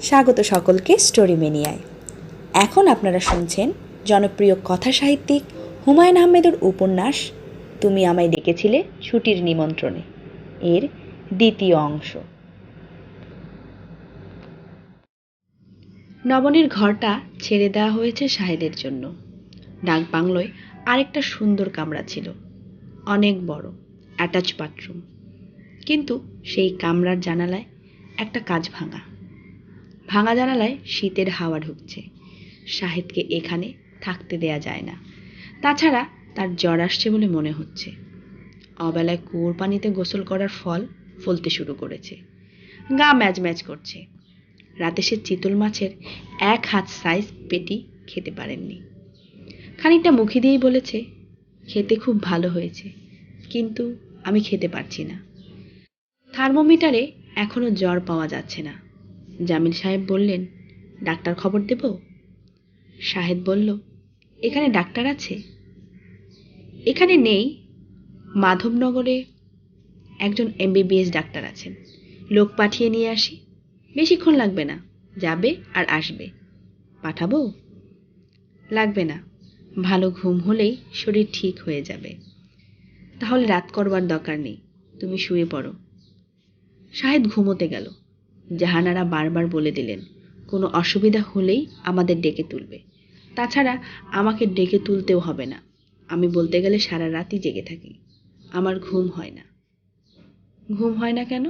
স্বাগত সকলকে স্টোরি মেনিয়ায়। এখন আপনারা শুনছেন জনপ্রিয় কথা সাহিত্যিক হুমায়ুন আহমেদের উপন্যাস তুমি আমায় ডেকেছিলে ছুটির নিমন্ত্রণে এর দ্বিতীয় অংশ। নবনীর ঘরটা ছেড়ে দেওয়া হয়েছে শাহেদের জন্য। ডাক বাংলোয় আরেকটা সুন্দর কামরা ছিল, অনেক বড়, অ্যাটাচ বাথরুম। কিন্তু সেই কামরার জানালায় একটা কাঁচ ভাঙা। ভাঙা জানালায় শীতের হাওয়া ঢুকছে। শাহেদকে এখানে থাকতে দেয়া যায় না। তাছাড়া তার জ্বর আসছে বলে মনে হচ্ছে। অবেলায় কুয়োর পানিতে গোসল করার ফল ফলতে শুরু করেছে। গা ম্যাজ ম্যাজ করছে। রাতে সে চিতল মাছের 1 হাত সাইজ পেটি খেতে পারেননি। খানিকটা মুখে দিয়েই বলেছে, খেতে খুব ভালো হয়েছে, কিন্তু আমি খেতে পারছি না। থার্মোমিটারে এখনো জ্বর পাওয়া যাচ্ছে না। জামিল সাহেব বললেন, ডাক্তার খবর দেব? শাহেদ বলল, এখানে ডাক্তার আছে? এখানে নেই, মাধবনগরে একজন MBBS ডাক্তার আছেন। লোক পাঠিয়ে নিয়ে আসি? বেশিক্ষণ লাগবে না, যাবে আর আসবে। পাঠাবো? লাগবে না, ভালো ঘুম হলেই শরীর ঠিক হয়ে যাবে। তাহলে রাত করবার দরকার নেই, তুমি শুয়ে পড়ো। শাহেদ ঘুমোতে গেল। জাহানারা বারবার বলে দিলেন, কোনো অসুবিধা হলেই আমাদের ডেকে তুলবে। তাছাড়া আমাকে ডেকে তুলতেও হবে না, আমি বলতে গেলে সারা রাতই জেগে থাকি। আমার ঘুম হয় না। ঘুম হয় না কেন?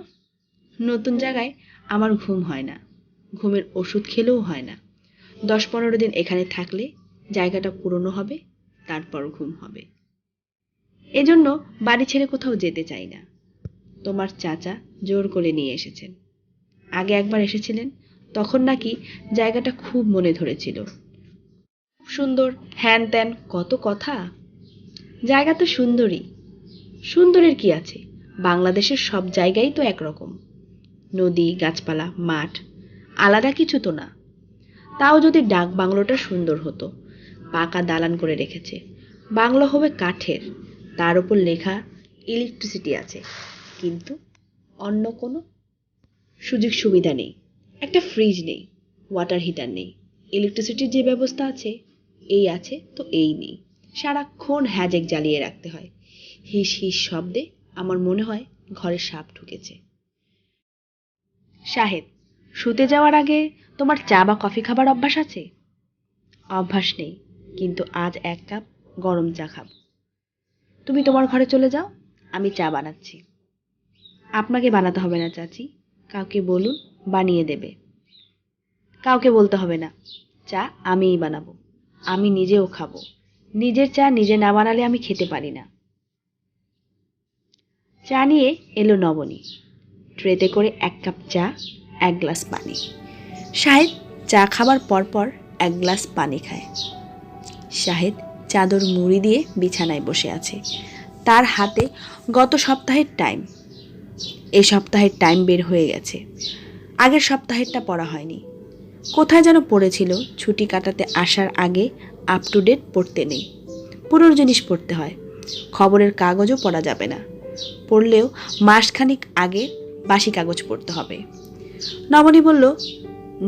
নতুন জায়গায় আমার ঘুম হয় না। ঘুমের ওষুধ খেলেও হয় না। 10-15 দিন এখানে থাকলে জায়গাটা পুরনো হবে, তারপর ঘুম হবে। এজন্য বাড়ি ছেড়ে কোথাও যেতে চাই না। তোমার চাচা জোর করে নিয়ে এসেছেন। আগে একবার এসেছিলেন, তখন নাকি জায়গাটা খুব মনে ধরেছিল। সুন্দর, হ্যান ত্যান কত কথা। জায়গা তো সুন্দরই। সুন্দরের কি আছে, বাংলাদেশের সব জায়গাই তো একরকম। নদী, গাছপালা, মাঠ, আলাদা কিছু তো না। তাও যদি ডাক বাংলোটা সুন্দর হতো। পাকা দালান করে রেখেছে। বাংলো হবে কাঠের, তার উপর লেখা ইলেকট্রিসিটি আছে, কিন্তু অন্য কোনো সুযোগ সুবিধা নেই। একটা ফ্রিজ নেই, ওয়াটার হিটার নেই। ইলেকট্রিসিটির যে ব্যবস্থা আছে, এই আছে তো এই নেই। সারাক্ষণ হ্যাজেক জ্বালিয়ে রাখতে হয়। হিস হিস শব্দে আমার মনে হয় ঘরে সাপ ঢুকেছে। শাহেদ, শুতে যাওয়ার আগে তোমার চা বা কফি খাবার অভ্যাস আছে? অভ্যাস নেই, কিন্তু আজ 1 কাপ গরম চা খাব। তুমি তোমার ঘরে চলে যাও, আমি চা বানাচ্ছি। আপনাকে বানাতে হবে না চাচি, কাউকে বলুন বানিয়ে দেবে। কাউকে বলতে হবে না, চা আমিই বানাবো, আমি নিজেও খাবো। নিজের চা নিজে না বানালে আমি খেতে পারি না। চা নিয়ে এলো নবনী। ট্রেতে করে 1 কাপ চা, 1 গ্লাস পানি। শাহেদ চা খাবার পরপর 1 গ্লাস পানি খায়। শাহেদ চাদর মুড়ি দিয়ে বিছানায় বসে আছে। তার হাতে গত সপ্তাহের টাইম। এই সপ্তাহের টাইম বের হয়ে গেছে, আগের সপ্তাহেরটা পড়া হয়নি। কোথায় যেন পড়েছিল, ছুটি কাটাতে আসার আগে আপ টু ডেট পড়তে নেই, পুরনো জিনিস পড়তে হয়। খবরের কাগজও পড়া যাবে না, পড়লেও মাসখানিক আগে বাসি কাগজ পড়তে হবে। নবনী বলল,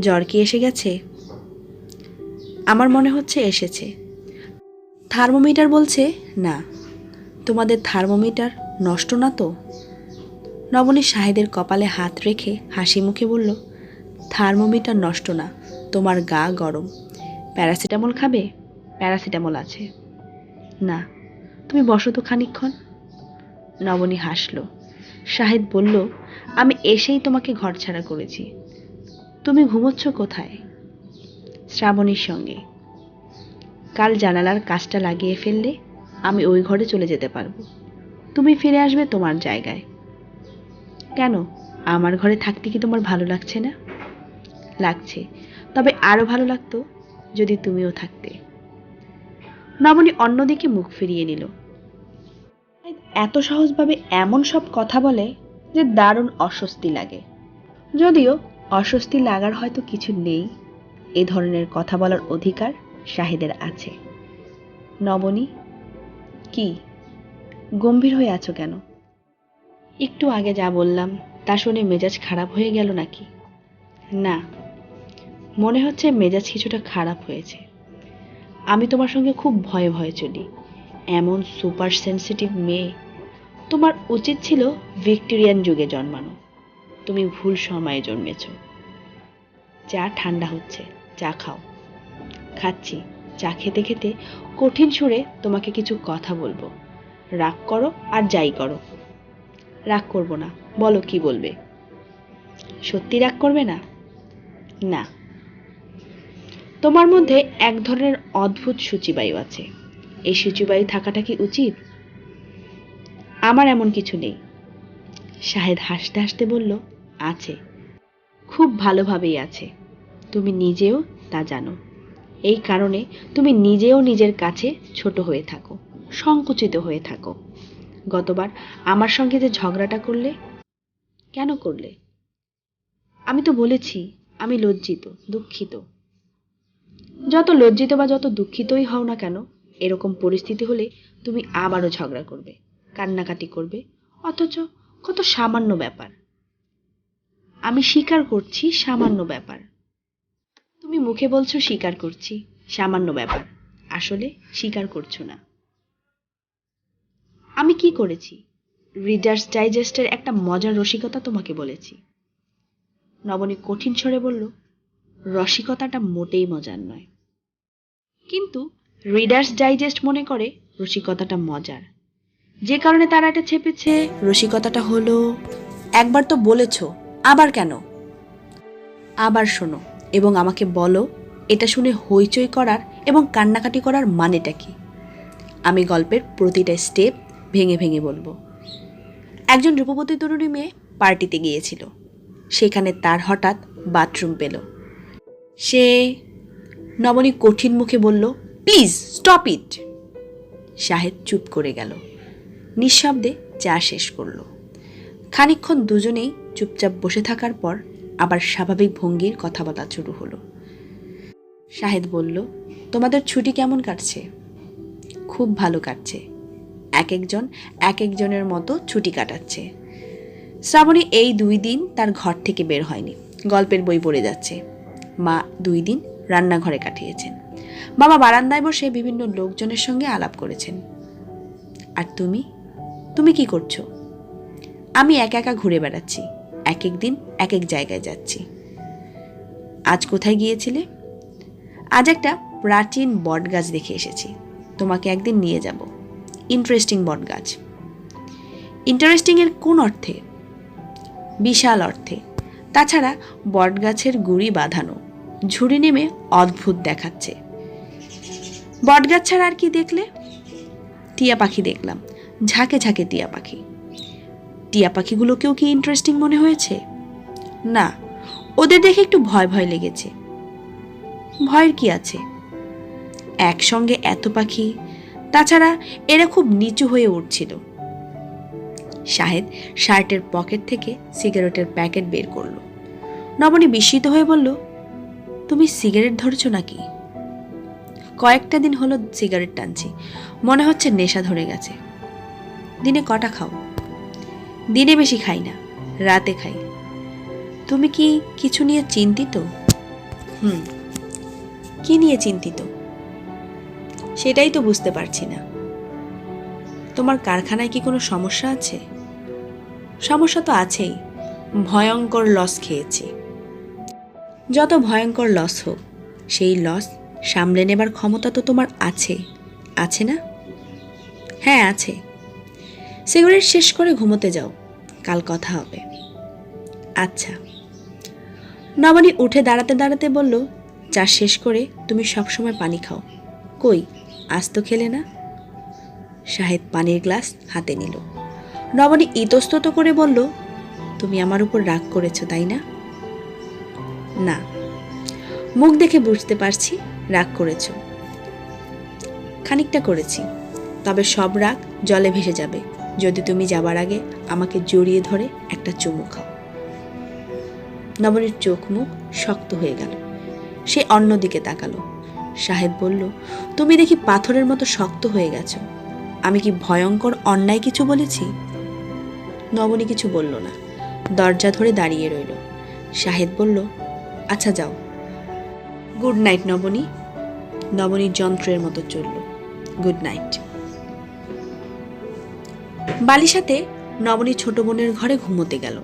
জ্বর কি এসে গেছে? আমার মনে হচ্ছে এসেছে। থার্মোমিটার বলছে না। তোমাদের থার্মোমিটার নষ্ট না তো? নবনী শাহেদের কপালে হাত রেখে হাসি মুখে বলল, থার্মোমিটার নষ্ট না, তোমার গা গরম। প্যারাসিটামল খাবে? প্যারাসিটামল আছে। না, তুমি বসো তো খানিকক্ষণ। নবনী হাসল। শাহেদ বলল, আমি এসেই তোমাকে ঘর ছাড়া করেছি। তুমি ঘুমোচ্ছ কোথায়? শ্রাবণীর সঙ্গে। কাল জানালার কাজটা লাগিয়ে ফেললে আমি ওই ঘরে চলে যেতে পারবো। তুমি ফিরে আসবে তোমার জায়গায়। কেন, আমার ঘরে থাকতে কি তোমার ভালো লাগছে না? লাগছে, তবে আরো ভালো লাগতো যদি তুমিও থাকতে। নবনী অন্যদিকে মুখ ফিরিয়ে নিল। এত সহজভাবে এমন সব কথা বলে যে দারুণ অস্বস্তি লাগে। যদিও অস্বস্তি লাগার হয়তো কিছু নেই, এ ধরনের কথা বলার অধিকার শাহেদের আছে। নবনী, কি গম্ভীর হয়ে আছো কেন? একটু আগে যা বললাম তা শুনে মেজাজ খারাপ হয়ে গেল নাকি? না, মনে হচ্ছে মেজাজ কিছুটা খারাপ হয়েছে। আমি তোমার সঙ্গে খুব ভয়ে ভয়ে চলি। এমন সুপার সেন্সিটিভ মেয়ে। তোমার উচিত ছিল ভিক্টোরিয়ান যুগে জন্মানো। তুমি ভুল সময়ে জন্মেছ। চা ঠান্ডা হচ্ছে, চা খাও। খাচ্ছি। চা খেতে খেতে কঠিন সুরে তোমাকে কিছু কথা বলবো। রাগ করো আর যাই করো। রাগ করব না, বলো কি বলবে। সত্যি রাগ করবে না? না। তোমার মধ্যে এক ধরনের অদ্ভুত সূচিবায়ু আছে। এই সূচিবায়ু থাকাটা কি উচিত? আমার এমন কিছু নেই। শাহেদ হাসতে হাসতে বলল, আছে, খুব ভালোভাবেই আছে। তুমি নিজেও তা জানো। এই কারণে তুমি নিজেও নিজের কাছে ছোট হয়ে থাকো, সংকুচিত হয়ে থাকো। গতবার আমার সঙ্গে যে ঝগড়াটা করলে, কেন করলে? আমি তো বলেছি আমি লজ্জিত, দুঃখিত। যত লজ্জিত বা যত দুঃখিতই হও না কেন, এরকম পরিস্থিতি হলে তুমি আবারও ঝগড়া করবে, কান্নাকাটি করবে, অথচ কত সামান্য ব্যাপার। আমি স্বীকার করছি সামান্য ব্যাপার। তুমি মুখে বলছো স্বীকার করছি, সামান্য ব্যাপার। আসলে স্বীকার করছো না। আমি কি করেছি? রিডার্স ডাইজেস্টের একটা মজার রসিকতা তোমাকে বলেছি। নবনী কঠিন স্বরে বলল, রসিকতাটা মোটেই মজার নয়। কিন্তু রিডার্স ডাইজেস্ট মনে করে রসিকতাটা মজার। যে কারণে তারা এটা ছেপেছে রসিকতাটা হলো, একবার তো বলেছ, আবার কেন? আবার শোনো এবং আমাকে বলো এটা শুনে হইচই করার এবং কান্নাকাটি করার মানেটা কি। আমি গল্পের প্রতিটা স্টেপ ভেঙে ভেঙে বলবো। একজন রূপবতী তরুণী মেয়ে পার্টিতে গিয়েছিল। সেখানে তার হঠাৎ বাথরুম পেল। সে, নবনী কঠিন মুখে বলল, প্লিজ স্টপ ইট। শাহেদ চুপ করে গেল, নিঃশব্দে চা শেষ করল। খানিকক্ষণ দুজনেই চুপচাপ বসে থাকার পর আবার স্বাভাবিক ভঙ্গির কথা বলা শুরু হলো। শাহেদ বলল, তোমাদের ছুটি কেমন কাটছে? খুব ভালো কাটছে। এক একজন এক একজনের মতো ছুটি কাটাচ্ছে। শ্রাবণী এই 2 দিন তার ঘর থেকে বের হয়নি, গল্পের বই পড়ে যাচ্ছে। মা 2 দিন রান্নাঘরে কাটিয়েছেন। বাবা বারান্দায় বসে বিভিন্ন লোকজনের সঙ্গে আলাপ করেছেন। আর তুমি, তুমি কি করছো? আমি একা একা ঘুরে বেড়াচ্ছি, এক এক দিন এক এক জায়গায় যাচ্ছি। আজ কোথায় গিয়েছিলে? আজ একটা প্রাচীন বটগাছ দেখে এসেছি। তোমাকে একদিন নিয়ে যাব। ইন্টারেস্টিং বটগাছ। ইন্টারেস্টিং এর কোন অর্থে? বিশাল অর্থে। তাছাড়া বটগাছের গুড়ি বাঁধানো, ঝুড়ি নেমে অদ্ভুত দেখাচ্ছে। বটগাছ ছাড়া আর কি দেখলে? টিয়া পাখি দেখলাম, ঝাঁকে ঝাঁকে টিয়া পাখি। টিয়া পাখিগুলোকেও কি ইন্টারেস্টিং মনে হয়েছে? না, ওদের দেখে একটু ভয় ভয় লেগেছে। ভয়ের কি আছে? একসঙ্গে এত পাখি, তাছাড়া এরা খুব নিচু হয়ে উঠছিল। শাহেদ শার্টের পকেট থেকে সিগারেটের প্যাকেট বের করলো। নবনী বিস্মিত হয়ে বলল, তুমি সিগারেট ধরছো নাকি? কয়েকটা দিন হলো সিগারেট টানছি, মনে হচ্ছে নেশা ধরে গেছে। দিনে কটা খাও? দিনে বেশি খাই না, রাতে খাই। তুমি কি কিছু নিয়ে চিন্তিত? কি নিয়ে চিন্তিত? সেটাই তো বুঝতে পারছি না। তোমার কারখানায় কি কোনো সমস্যা আছে? সমস্যা তো আছেই, ভয়ঙ্কর লস খেয়েছি। যত ভয়ঙ্কর লস হোক, সেই লস সামলে নেবার ক্ষমতা তো তোমার আছে, আছে না? হ্যাঁ আছে। সিগারেট শেষ করে ঘুমোতে যাও, কাল কথা হবে। আচ্ছা। নবনী উঠে দাঁড়াতে দাঁড়াতে বলল, চা শেষ করে তুমি সবসময় পানি খাও। কই, আজ তো খেলে না। শাহেদ পানির গ্লাস হাতে নিল। নবনী ইতস্তত করে বলল, তুমি আমার উপর রাগ করেছো তাই না? না, মুখ দেখে বুঝতে পারছি রাগ করেছো। খানিকটা করেছি, তবে সব রাগ জলে ভেসে যাবে যদি তুমি যাবার আগে আমাকে জড়িয়ে ধরে একটা চুমু খাও। নবনীর চোখ মুখ শক্ত হয়ে গেল। সে অন্যদিকে তাকালো। শাহেদ বলল, তুমি দেখি পাথরের মতো শক্ত হয়ে গেছো। আমি কি ভয়ঙ্কর অন্যায় কিছু বলেছি? নবনী কিছু বলল না, দরজা ধরে দাঁড়িয়ে রইল। শাহেদ বলল, আচ্ছা যাও। গুড নাইট নবনী। নবনী যন্ত্রের মতো চলল। Good night. বালিশাতে নবনী ছোট বোনের ঘরে ঘুমোতে গেল।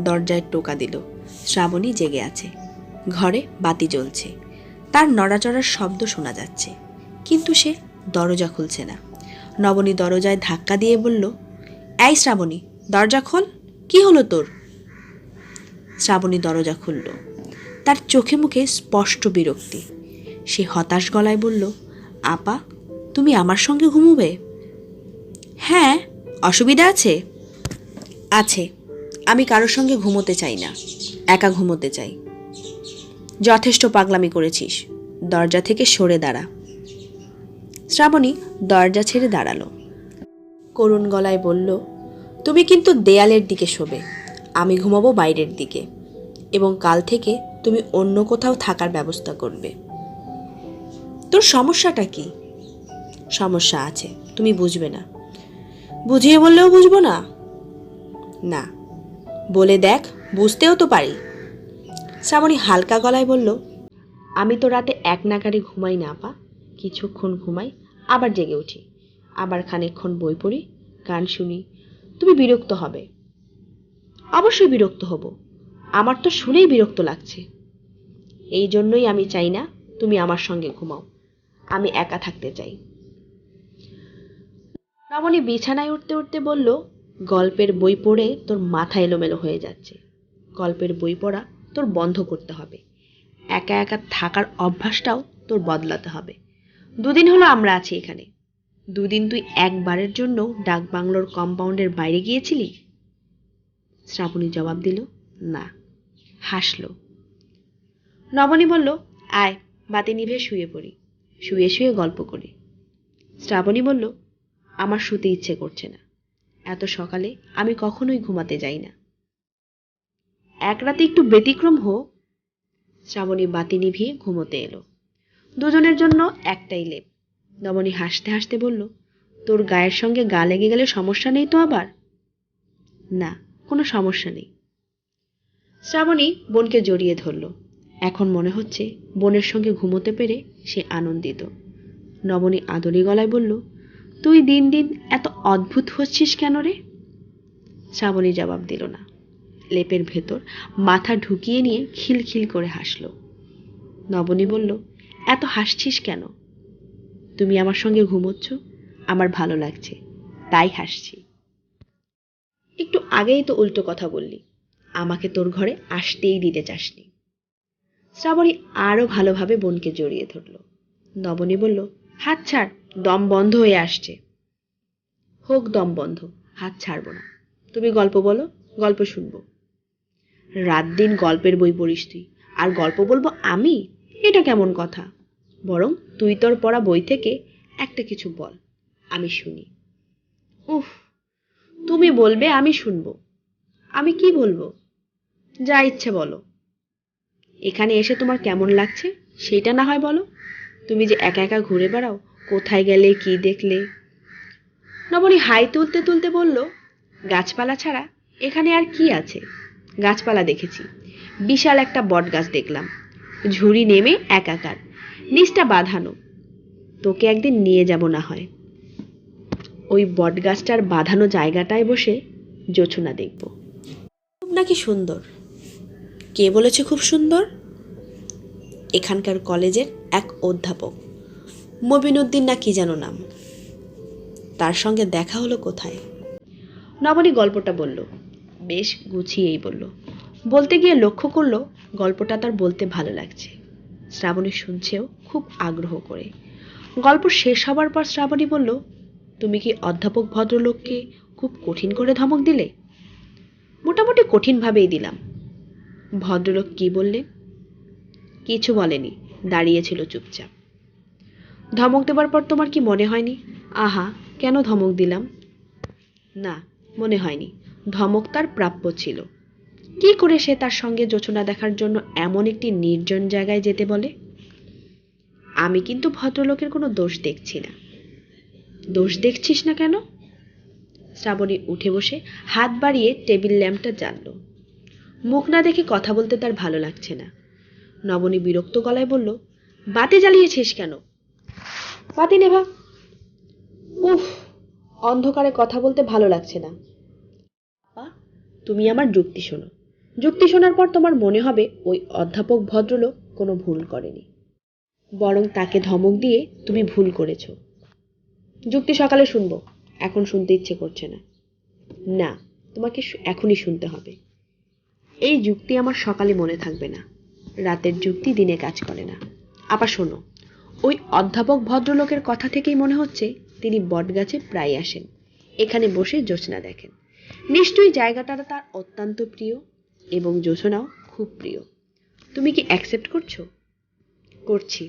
দরজায় টোকা দিল। শ্রাবণী জেগে আছে। ঘরে বাতি জ্বলছে। তার নড়াচড়ার শব্দ শোনা যাচ্ছে, কিন্তু সে দরজা খুলছে না। নবনী দরজায় ধাক্কা দিয়ে বলল, এই শ্রাবণী, দরজা খোল। কি হলো তোর? শ্রাবণী দরজা খুলল। তার চোখে মুখে স্পষ্ট বিরক্তি। সে হতাশ গলায় বলল, আপা, তুমি আমার সঙ্গে ঘুমোবে? হ্যাঁ, অসুবিধা আছে? আছে। আমি কারোর সঙ্গে ঘুমোতে চাই না, একা ঘুমোতে চাই। যথেষ্ট পাগলামি করেছিস, দরজা থেকে সরে দাঁড়া। শ্রাবণী দরজা ছেড়ে দাঁড়ালো। করুণ গলায় বলল, তুমি কিন্তু দেয়ালের দিকে শোবে, আমি ঘুমাবো বাইরের দিকে, এবং কাল থেকে তুমি অন্য কোথাও থাকার ব্যবস্থা করবে। তোর সমস্যাটা কি? সমস্যা আছে, তুমি বুঝবে না। বুঝিয়ে বললেও বুঝবো না? না, বলে দেখ, বুঝতেও তো পারি। শ্রাবণী হালকা গলায় বলল, আমি তো রাতে এক নাগাড়ে ঘুমাই না আপা। কিছুক্ষণ ঘুমাই, আবার জেগে উঠি, আবার খানিকক্ষণ বই পড়ি, গান শুনি। তুমি বিরক্ত হবে। অবশ্যই বিরক্ত হব, আমার তো শুনেই বিরক্ত লাগছে। এই জন্যই আমি চাই না তুমি আমার সঙ্গে ঘুমাও, আমি একা থাকতে চাই। রমণী বিছানায় উঠতে উঠতে বলল, গল্পের বই পড়ে তোর মাথা এলোমেলো হয়ে যাচ্ছে। গল্পের বই পড়া তোর বন্ধ করতে হবে। একা একা থাকার অভ্যাসটাও তোর বদলাতে হবে। দুদিন হলো আমরা আছি এখানে। দুদিন তুই একবারের জন্য ডাক বাংলোর কম্পাউন্ডের বাইরে গিয়েছিলি? শ্রাবণী জবাব দিল, না। হাসল। নবনী বলল, আয়, বাতি নিভে শুয়ে পড়ি, শুয়ে শুয়ে গল্প করি। শ্রাবণী বলল, আমার শুতে ইচ্ছে করছে না, এত সকালে আমি কখনোই ঘুমাতে যাই না। এক রাতে একটু ব্যতিক্রম হোক। শ্রাবণী বাতি নিভিয়ে ঘুমোতে এলো। দুজনের জন্য একটাই লেপ। নবনী হাসতে হাসতে বলল, তোর গায়ের সঙ্গে গা লেগে গেলে সমস্যা নেই তো আবার? না, কোনো সমস্যা নেই। শ্রাবণী বোনকে জড়িয়ে ধরল। এখন মনে হচ্ছে বোনের সঙ্গে ঘুমোতে পেরে সে আনন্দিত। নবনী আদরি গলায় বলল, তুই দিন দিন এত অদ্ভুত হচ্ছিস কেন রে? শ্রাবণী জবাব দিল না। লেপের ভেতর মাথা ঢুকিয়ে নিয়ে খিলখিল করে হাসল। নবনী বলল, এত হাসছিস কেন? তুমি আমার সঙ্গে ঘুমোচ্ছ, আমার ভালো লাগছে, তাই হাসছি। একটু আগেই তো উল্টো কথা বললি, আমাকে তোর ঘরে আসতেই দিতে চাসনি। শ্রাবণী আরো ভালোভাবে বোনকে জড়িয়ে ধরল। নবনী বলল, হাত ছাড়, দম বন্ধ হয়ে আসছে। হোক দম বন্ধ, হাত ছাড়ব না। তুমি গল্প বলো, গল্প শুনবো। রাত দিন গল্পের বই পড়িস তুই, আর গল্প বলবো আমি? এটা কেমন কথা? বরং তুই তোর পড়া বই থেকে একটা কিছু বল, আমি শুনি। উফ, তুমি বলবে, আমি শুনবো। আমি কি বলবো? যা ইচ্ছে বলো। এখানে এসে তোমার কেমন লাগছে সেটা না হয় বলো। তুমি যে একা একা ঘুরে বেড়াও, কোথায় গেলে, কি দেখলে? নবনী হাই তুলতে তুলতে বলল, গাছপালা ছাড়া এখানে আর কি আছে? গাছপালা দেখেছি, বিশাল একটা বট গাছ দেখলাম, ঝুড়ি নেমে একাকার, নিচটা বাঁধানো। তোকে একদিন নিয়ে যাব না হয়, ওই বট গাছটার বাঁধানো জায়গাটায় বসে জোছনা দেখব। খুব নাকি সুন্দর? কে বলেছে খুব সুন্দর? এখানকার কলেজের এক অধ্যাপক, মবিনুদ্দিন না কি যেন নাম। তার সঙ্গে দেখা হলো কোথায়? নবনী গল্পটা বলল, বেশ গুছিয়েই বলল। বলতে গিয়ে লক্ষ্য করলো গল্পটা তার বলতে ভালো লাগছে। শ্রাবণী শুনছেও খুব আগ্রহ করে। গল্প শেষ হবার পর শ্রাবণী বলল, তুমি কি অধ্যাপক ভদ্রলোককে খুব কঠিন করে ধমক দিলে? মোটামুটি কঠিনভাবেই দিলাম। ভদ্রলোক কি বললেন? কিছু বলেনি, দাঁড়িয়েছিল চুপচাপ। ধমক দেবার পর তোমার কি মনে হয়নি, আহা কেন ধমক দিলাম? না, মনে হয়নি। ধমক তার প্রাপ্য ছিল। কি করে সে তার সঙ্গে জোছনা দেখার জন্য এমন একটি নির্জন জায়গায় যেতে বলে? আমি কিন্তু ভদ্রলোকের কোনো দোষ দেখছি না। দোষ দেখছিস না কেন? শ্রাবণী উঠে বসে হাত বাড়িয়ে টেবিল ল্যাম্পটা জ্বালল। মুখ না দেখে কথা বলতে তার ভালো লাগছে না। নবনী বিরক্ত গলায় বলল, বাতি জ্বালিয়েছিস কেন? বাতি নেভা। উফ, অন্ধকারে কথা বলতে ভালো লাগছে না। তুমি আমার যুক্তি শোনো। যুক্তি শোনার পর তোমার মনে হবে ওই অধ্যাপক ভদ্রলোক কোনো ভুল করেনি, বরং তাকে ধমক দিয়ে তুমি ভুল করেছ। যুক্তি সকালে শুনবো, এখন শুনতে ইচ্ছে করছে না। না, তোমাকে এখনই শুনতে হবে। এই যুক্তি আমার সকালে মনে থাকবে না। রাতের যুক্তি দিনে কাজ করে না। আবার শোনো, ওই অধ্যাপক ভদ্রলোকের কথা থেকেই মনে হচ্ছে তিনি বটগাছে প্রায় আসেন, এখানে বসে জ্যোৎস্না দেখেন। নিশ্চয়ই জায়গাটা তার অত্যন্ত প্রিয় এবং জ্যোৎস্নাও খুব প্রিয়। তুমি কি অ্যাকসেপ্ট করছো? করছি।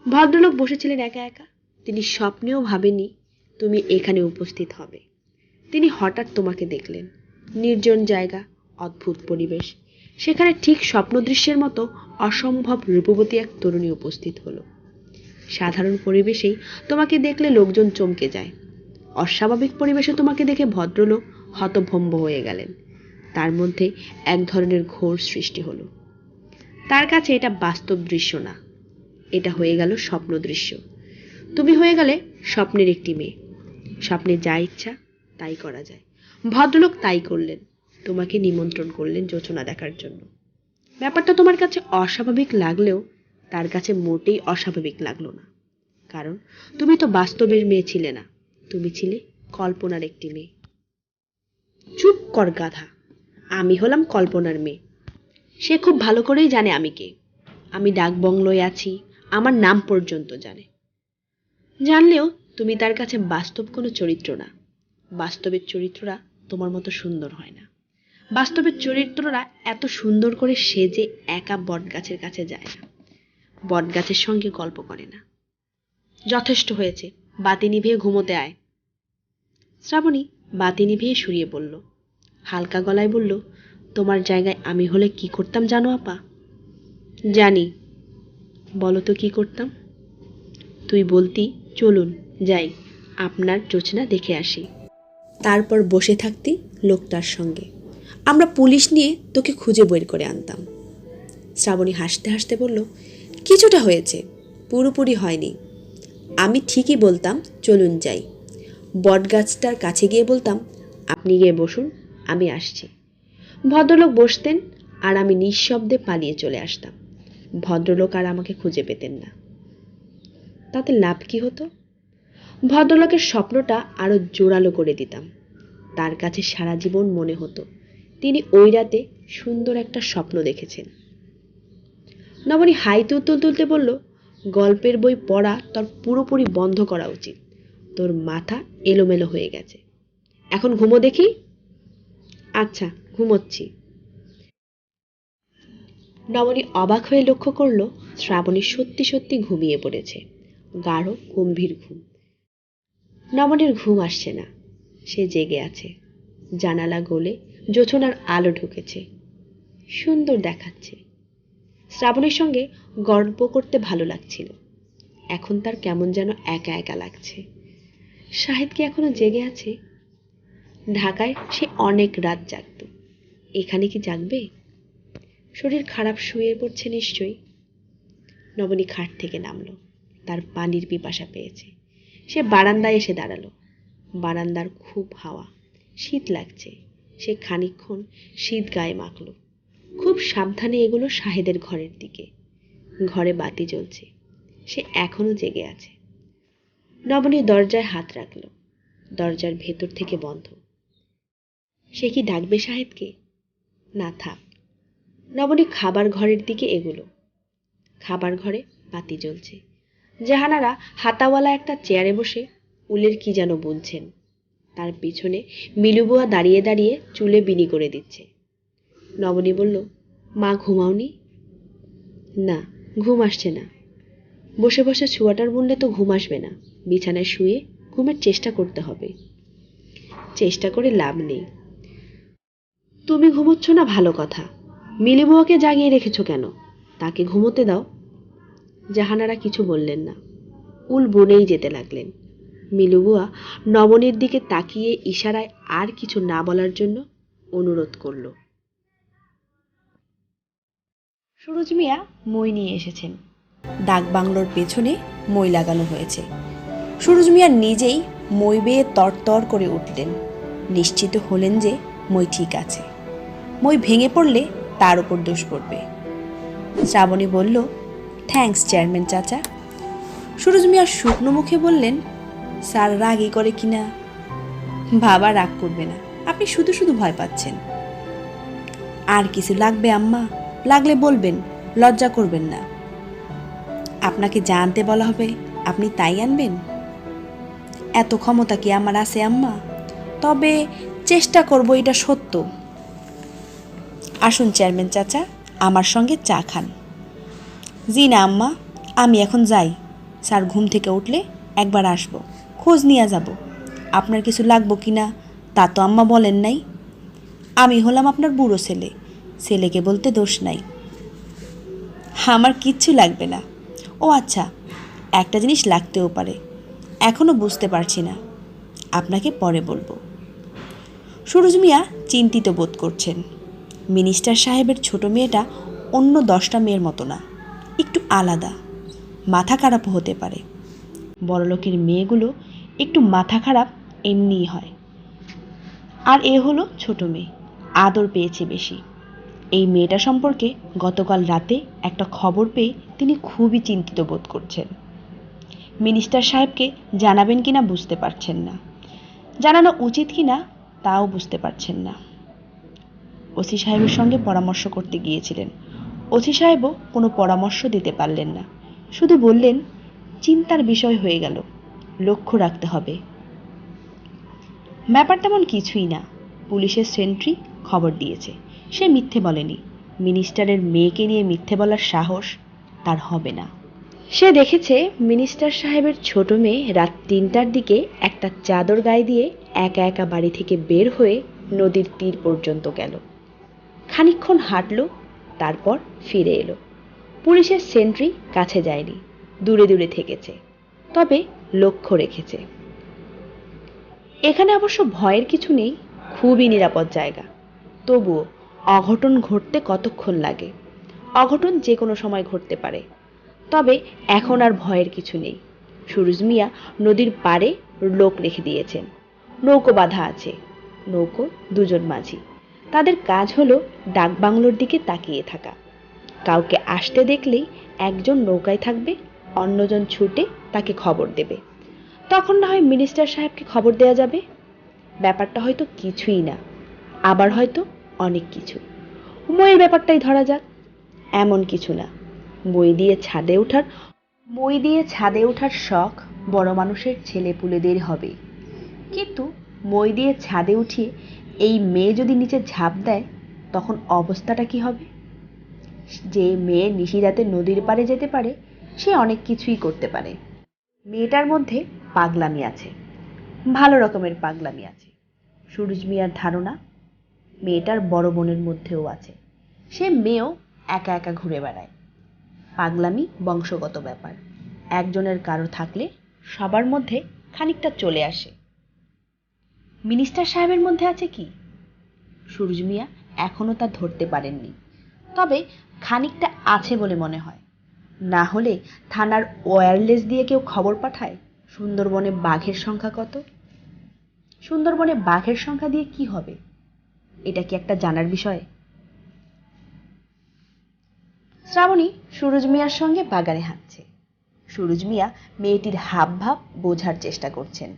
ভদ্রলোক বসেছিলেন একা একা। তিনি স্বপ্নেও ভাবেননি তুমি এখানে উপস্থিত হবে। তিনি হঠাৎ তোমাকে দেখলেন। নির্জন জায়গা, অদ্ভুত পরিবেশ। সেখানে ঠিক স্বপ্নদৃশ্যের মতো অসম্ভব রূপবতী এক তরুণী উপস্থিত হলো। সাধারণ পরিবেশেই তোমাকে দেখলে লোকজন চমকে যায়। অস্বাভাবিক পরিবেশে তোমাকে দেখে ভদ্রলোক হতভম্ব হয়ে গেলেন। তার মধ্যে এক ধরনের ঘোর সৃষ্টি হলো। তার কাছে এটা বাস্তব দৃশ্য না, এটা হয়ে গেল স্বপ্ন দৃশ্য। তুমি হয়ে গেলে স্বপ্নের একটি মেয়ে। স্বপ্নে যা ইচ্ছা তাই করা যায়। ভদ্রলোক তাই করলেন, তোমাকে নিমন্ত্রণ করলেন জ্যোৎস্না দেখার জন্য। ব্যাপারটা তোমার কাছে অস্বাভাবিক লাগলেও তার কাছে মোটেই অস্বাভাবিক লাগলো না, কারণ তুমি তো বাস্তবের মেয়ে ছিলে না, তুমি ছিলে কল্পনার একটি মেয়ে। চুপ কর গাধা, আমি হলাম কল্পনার মেয়ে। সে খুব ভালো করেই জানে আমি কে। আমি ডাক বংলোয় আছি, আমার নাম পর্যন্ত জানে। জানলেও তুমি তার কাছে বাস্তব কোনো চরিত্র না। বাস্তবের চরিত্ররা তোমার মতো সুন্দর হয় না। বাস্তবের চরিত্ররা এত সুন্দর করে সেজে একা বটগাছের কাছে যায় না, বটগাছের সঙ্গে গল্প করে না। যথেষ্ট হয়েছে, বাতি নিভিয়ে ঘুমোতে আয়। শ্রাবণী বাতি নিভিয়ে শুয়ে পড়ল। হালকা গলায় বলল, তোমার জায়গায় আমি হলে কি করতাম জানো আপা? জানি। বলো তো কি করতাম? তুই বলতি, চলুন যাই, আপনার জ্যোৎস্না দেখে আসি। তারপর বসে থাকতি লোকটার সঙ্গে। আমরা পুলিশ নিয়ে তোকে খুঁজে বের করে আনতাম। শ্রাবণী হাসতে হাসতে বলল, কিছুটা হয়েছে, পুরোপুরি হয়নি। আমি ঠিকই বলতাম চলুন যাই। বটগাছটার কাছে গিয়ে বলতাম, আপনি গিয়ে বসুন, আমি আসছি। ভদ্রলোক বসতেন আর আমি নিঃশব্দে পালিয়ে চলে আসতাম। ভদ্রলোক আর আমাকে খুঁজে পেতেন না। তাতে লাভ কি হতো? ভদ্রলোকের স্বপ্নটা আরো জোরালো করে দিতাম। তার কাছে সারা জীবন মনে হতো তিনি ওই রাতে সুন্দর একটা স্বপ্ন দেখেছেন। নবনী হাই তুলতে তুলতে বলল, গল্পের বই পড়া তোর পুরোপুরি বন্ধ করা উচিত। তোর মাথা এলোমেলো হয়ে গেছে। এখন ঘুমো দেখি। আচ্ছা, ঘুমোচ্ছি। নবনী অবাক হয়ে লক্ষ্য করল শ্রাবণী সত্যি সত্যি ঘুমিয়ে পড়েছে, গাঢ় গম্ভীর ঘুম। নবনীর ঘুম আসছে না, সে জেগে আছে। জানালা গলে জোছনার আলো ঢুকেছে, সুন্দর দেখাচ্ছে। শ্রাবণের সঙ্গে গল্প করতে ভালো লাগছিল। এখন তার কেমন যেন একা একা লাগছে। শাহিদ কি এখনো জেগে আছে? ঢাকায় সে অনেক রাত জাগত, এখানে কি জাগবে? শরীর খারাপ, শুয়ে পড়ছে নিশ্চয়ই। নবনী খাট থেকে নামলো, তার পানির পিপাসা পেয়েছে। সে বারান্দায় এসে দাঁড়ালো। বারান্দার খুব হাওয়া, শীত লাগছে। সে খানিকক্ষণ শীত গায়ে মাখল। খুব সাবধানে এগুলো শাহেদের ঘরের দিকে। ঘরে বাতি জ্বলছে, সে এখনো জেগে আছে। নবনী দরজায় হাত রাখল, দরজার ভেতর থেকে বন্ধ। সে কি ডাকবে শাহেদকে? না, থাক। নবনী খাবার ঘরের দিকে এগুলো। খাবার ঘরে বাতি জ্বলছে। জাহানারা হাতাওয়ালা একটা চেয়ারে বসে উলের কি যেন বুনছেন। তার পিছনে মিলুবুয়া দাঁড়িয়ে দাঁড়িয়ে চুলে বিনি করে দিচ্ছে। নবনী বলল, মা ঘুমাওনি? না, ঘুম আসছে না। বসে বসে সোয়াটার বুনলে তো ঘুম আসবে না। বিছানায় শুয়ে ঘুমের চেষ্টা করতে হবে। চেষ্টা করে লাভ নেই। তুমি ঘুমোচ্ছ না ভালো কথা, মিলিবুয়াকে জাগিয়ে রেখেছ কেন? তাকে ঘুমোতে দাও। জাহানারা কিছু বললেন না, উল বুনেই যেতে লাগলেন। মিলুবুয়া নবনীর দিকে তাকিয়ে ইশারায় আর কিছু না বলার জন্য অনুরোধ করল। সুরজ মিয়া মই নিয়ে এসেছেন। ডাক বাংলোর পেছনে মই লাগানো হয়েছে। সুরজ মিয়া নিজেই মই বেয়ে তরতর করে উঠলেন। নিশ্চিত হলেন যে মই ঠিক আছে। মই ভেঙে পড়লে তার উপর দোষ পড়বে। শ্রাবণী বলল, থ্যাঙ্কস চেয়ারম্যান চাচা। সুরজ মিয়া শুকনো মুখে বললেন, স্যার রাগই করে কিনা? বাবা রাগ করবে না, আপনি শুধু শুধু ভয় পাচ্ছেন। আর কিছু লাগবে আম্মা? লাগলে বলবেন, লজ্জা করবেন না। আপনাকে যা আনতে বলা হবে আপনি তাই আনবেন? এত ক্ষমতা কি আমার আছে আম্মা? তবে চেষ্টা করব, এটা সত্য। আসুন চেয়ারম্যান চাচা, আমার সঙ্গে চা খান। জি না আম্মা, আমি এখন যাই। স্যার ঘুম থেকে উঠলে একবার আসব, খোঁজ নিয়ে যাব। আপনার কিছু লাগবো কি না তা তো আম্মা বলেন নাই। আমি হলাম আপনার বুড়ো ছেলে, ছেলেকে বলতে দোষ নাই। আমার কিচ্ছু লাগবে না। ও আচ্ছা, একটা জিনিস লাগতেও পারে, এখনও বুঝতে পারছি না, আপনাকে পরে বলবো। সুরজ মিয়া চিন্তিত বোধ করছেন। মিনিস্টার সাহেবের ছোট মেয়েটা অন্য 10টা মেয়ের মতো না, একটু আলাদা, মাথা খারাপও হতে পারে। বড়লোকের মেয়েগুলো একটু মাথা খারাপ এমনিই হয়। আর এ হলো ছোট মেয়ে, আদর পেয়েছে বেশি। এই মেয়েটা সম্পর্কে গতকাল রাতে একটা খবর পেয়ে তিনি খুবই চিন্তিত বোধ করছেন। মিনিস্টার সাহেবকে জানাবেন কিনা বুঝতে পারছেন না, জানানো উচিত কিনা তাও বুঝতে পারছেন না। ওসি সাহেবের সঙ্গে পরামর্শ করতে গিয়েছিলেন। ওসি সাহেবও কোনো পরামর্শ দিতে পারলেন না, শুধু বললেন, চিন্তার বিষয় হয়ে গেল, লক্ষ্য রাখতে হবে। ব্যাপার তেমন কিছুই না। পুলিশের সেন্ট্রি খবর দিয়েছে, সে মিথ্যে বলেনি। মিনিস্টারের মেয়েকে নিয়ে মিথ্যে বলার সাহস তার হবে না। সে দেখেছে মিনিস্টার সাহেবের ছোট মেয়ে রাত 3টার দিকে একটা চাদর গায়ে দিয়ে একা একা বাড়ি থেকে বের হয়ে নদীর তীর পর্যন্ত গেল। খানিকক্ষণ হাঁটল, তারপর ফিরে এলো। পুলিশের সেন্ট্রি কাছে যায়নি, দূরে দূরে থেকেছে, তবে লক্ষ্য রেখেছে। এখানে অবশ্য ভয়ের কিছু নেই, খুবই নিরাপদ জায়গা। তবুও অঘটন ঘটতে কতক্ষণ লাগে? অঘটন যে কোনো সময় ঘটতে পারে। তবে এখন আর ভয়ের কিছু নেই। সুরজ মিয়া নদীর পাড়ে লোক রেখে দিয়েছেন, নৌকো বাঁধা আছে। নৌকো 2জন মাঝি, তাদের কাজ হলো ডাকবাংলোর দিকে তাকিয়ে থাকা। কাউকে আসতে দেখলেই একজন নৌকায় থাকবে, অন্যজন ছুটে তাকে খবর দেবে। তখন না হয় মিনিস্টার সাহেবকে খবর দেয়া যাবে। ব্যাপারটা হয়তো কিছুই না, আবার হয়তো অনেক কিছু। মইয়ের ব্যাপারটাই ধরা যাক, এমন কিছু না। মই দিয়ে ছাদে ওঠার শখ বড় মানুষের ছেলেপুলেদের হবে, কিন্তু মই দিয়ে ছাদে উঠিয়ে এই মেয়ে যদি নিচে ঝাঁপ দেয়, তখন অবস্থাটা কি হবে? যে মেয়ে নিশিরাতে নদীর পাড়ে যেতে পারে, সে অনেক কিছুই করতে পারে। মেয়েটার মধ্যে পাগলামি আছে, ভালো রকমের পাগলামি আছে। সুরজ মিয়ার ধারণা মেয়েটার বড় বোনের মধ্যেও আছে। সে মেয়েও একা একা ঘুরে বেড়ায়। পাগলামি বংশগত ব্যাপার, একজনের কারো থাকলে সবার মধ্যে খানিকটা চলে আসে। মিনিস্টার সাহেবের মধ্যে আছে কি? সুরজ মিয়া এখনো তা ধরতে পারেননি, তবে খানিকটা আছে বলে মনে হয়। না হলে থানার ওয়্যারলেস দিয়ে কেউ খবর পাঠায় সুন্দরবনে বাঘের সংখ্যা কত? সুন্দরবনে বাঘের সংখ্যা দিয়ে কি হবে? এটা কি একটা জানার বিষয়? শ্রাবণী সুরজ মিয়ার সঙ্গে বাগানে হাঁটছে। সুরজ মিয়া মেয়েটির হাবভাব বোঝার চেষ্টা করছেন।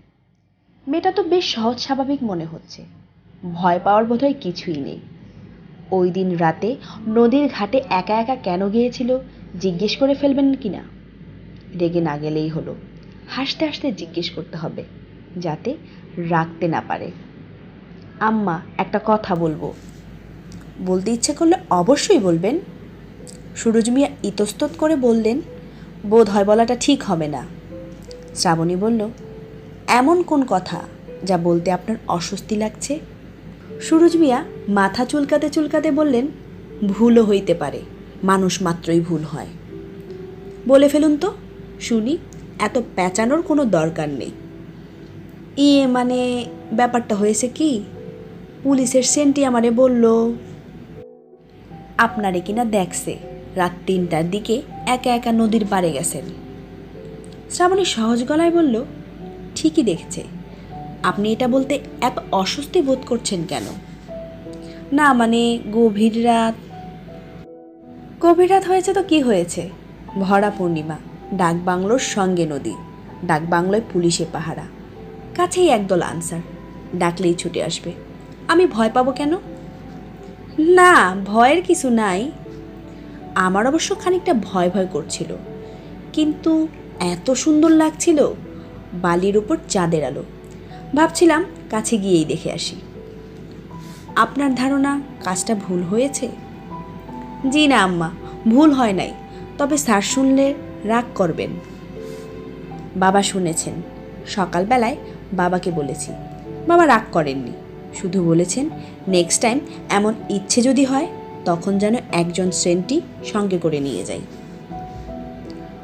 মেয়েটা তো বেশ সহজ স্বাভাবিক মনে হচ্ছে, ভয় পাওয়ার বোধহয় কিছুই নেই। ওই দিন রাতে নদীর ঘাটে একা একা কেন গিয়েছিল জিজ্ঞেস করে ফেলবেন কিনা? রেগে না গেলেই হলো, হাসতে হাসতে জিজ্ঞেস করতে হবে, যাতে রাখতে না পারে। আম্মা, একটা কথা বলবো। বলতে ইচ্ছে করলে অবশ্যই বলবেন। সুরজ মিয়া ইতস্তত করে বললেন, বোধ হয় বলাটা ঠিক হবে না। শ্রাবণী বলল, এমন কোন কথা যা বলতে আপনার অস্বস্তি লাগছে? সুরজ মিয়া মাথা চুলকাতে চুলকাতে বললেন, ভুলও হইতে পারে, মানুষ মাত্রই ভুল হয়। বলে ফেলুন তো শুনি, এত পেঁচানোর কোনো দরকার নেই। মানে ব্যাপারটা হয়েছে কি, পুলিশের সেন্টি আমারে বলল আপনারে কিনা দেখছে রাত 3টার দিকে একা একা নদীর পাড়ে গেছেন। শ্রাবণী সহজ গলায় বলল, ঠিকই দেখছে। আপনি এটা বলতে এত অস্বস্তি বোধ করছেন কেন? না মানে গভীর রাত। গভীর রাত হয়েছে তো কি হয়েছে? ভরা পূর্ণিমা, ডাক বাংলোর সঙ্গে নদী, ডাক বাংলোয় পুলিশে পাহারা, কাছেই একদল আনসার, ডাকলেই ছুটে আসবে। আমি ভয় পাবো কেন? না, ভয়ের কিছু নাই। আমার অবশ্য খানিকটা ভয় ভয় করছিল, কিন্তু এত সুন্দর লাগছিল, বালির উপর চাঁদের আলো। ভাবছিলাম কাছে গিয়েই দেখে আসি। আপনার ধারণা কাজটা ভুল হয়েছে? জি না আম্মা, ভুল হয় নাই, তবে স্যার শুনলে রাগ করবেন। বাবা শুনেছেন। সকালবেলায় বাবাকে বলেছি, বাবা রাগ করেননি, শুধু বলেছেন নেক্সট টাইম এমন ইচ্ছে যদি হয় তখন যেন একজন সেন্টি সঙ্গে করে নিয়ে যাই।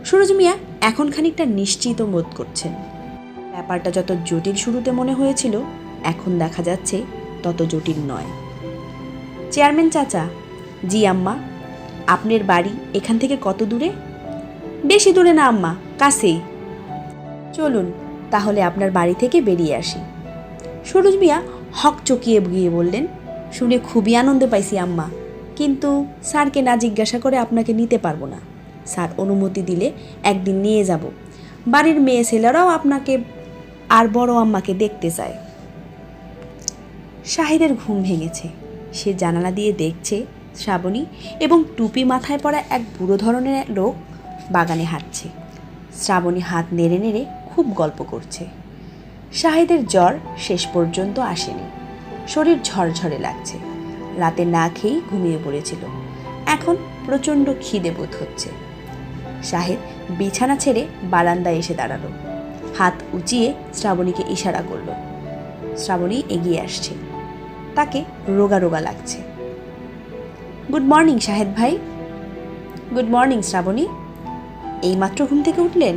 সুরজ মিয়া এখন খানিকটা নিশ্চিত বোধ করছেন। ব্যাপারটা যত জটিল শুরুতে মনে হয়েছিল, এখন দেখা যাচ্ছে তত জটিল নয়। চেয়ারম্যান চাচা। জি আম্মা। আপনার বাড়ি এখান থেকে কত দূরে? বেশি দূরে না আম্মা, কাছেই। চলুন তাহলে আপনার বাড়ি থেকে বেরিয়ে আসি। সুরজ মিয়া হক চকিয়ে গিয়ে বললেন, শুনে খুবই আনন্দ পাইছি আম্মা, কিন্তু স্যারকে না জিজ্ঞাসা করে আপনাকে নিতে পারবো না। স্যার অনুমতি দিলে একদিন নিয়ে যাব। বাড়ির মেয়ে ছেলেরাও আপনাকে আর বড় আম্মাকে দেখতে চায়। শাহিদের ঘুম ভেঙেছে। সে জানালা দিয়ে দেখছে শ্রাবণী এবং টুপি মাথায় পড়া এক বুড়ো ধরনের লোক বাগানে হাঁটছে। শ্রাবণী হাত নেড়ে নেড়ে খুব গল্প করছে। শাহিদের জ্বর শেষ পর্যন্ত আসেনি। শরীর ঝরঝরে লাগছে। রাতে না খেয়েই ঘুমিয়ে পড়েছিল। এখন প্রচণ্ড খিদে বোধ হচ্ছে। শাহিদ বিছানা ছেড়ে বারান্দায় এসে দাঁড়ালো। হাত উঁচিয়ে শ্রাবণীকে ইশারা করল। শ্রাবণী এগিয়ে আসছে। তাকে রোগা রোগা লাগছে। গুড মর্নিং শাহেদ ভাই। Good morning Srabani. এইমাত্র ঘুম থেকে উঠলেন?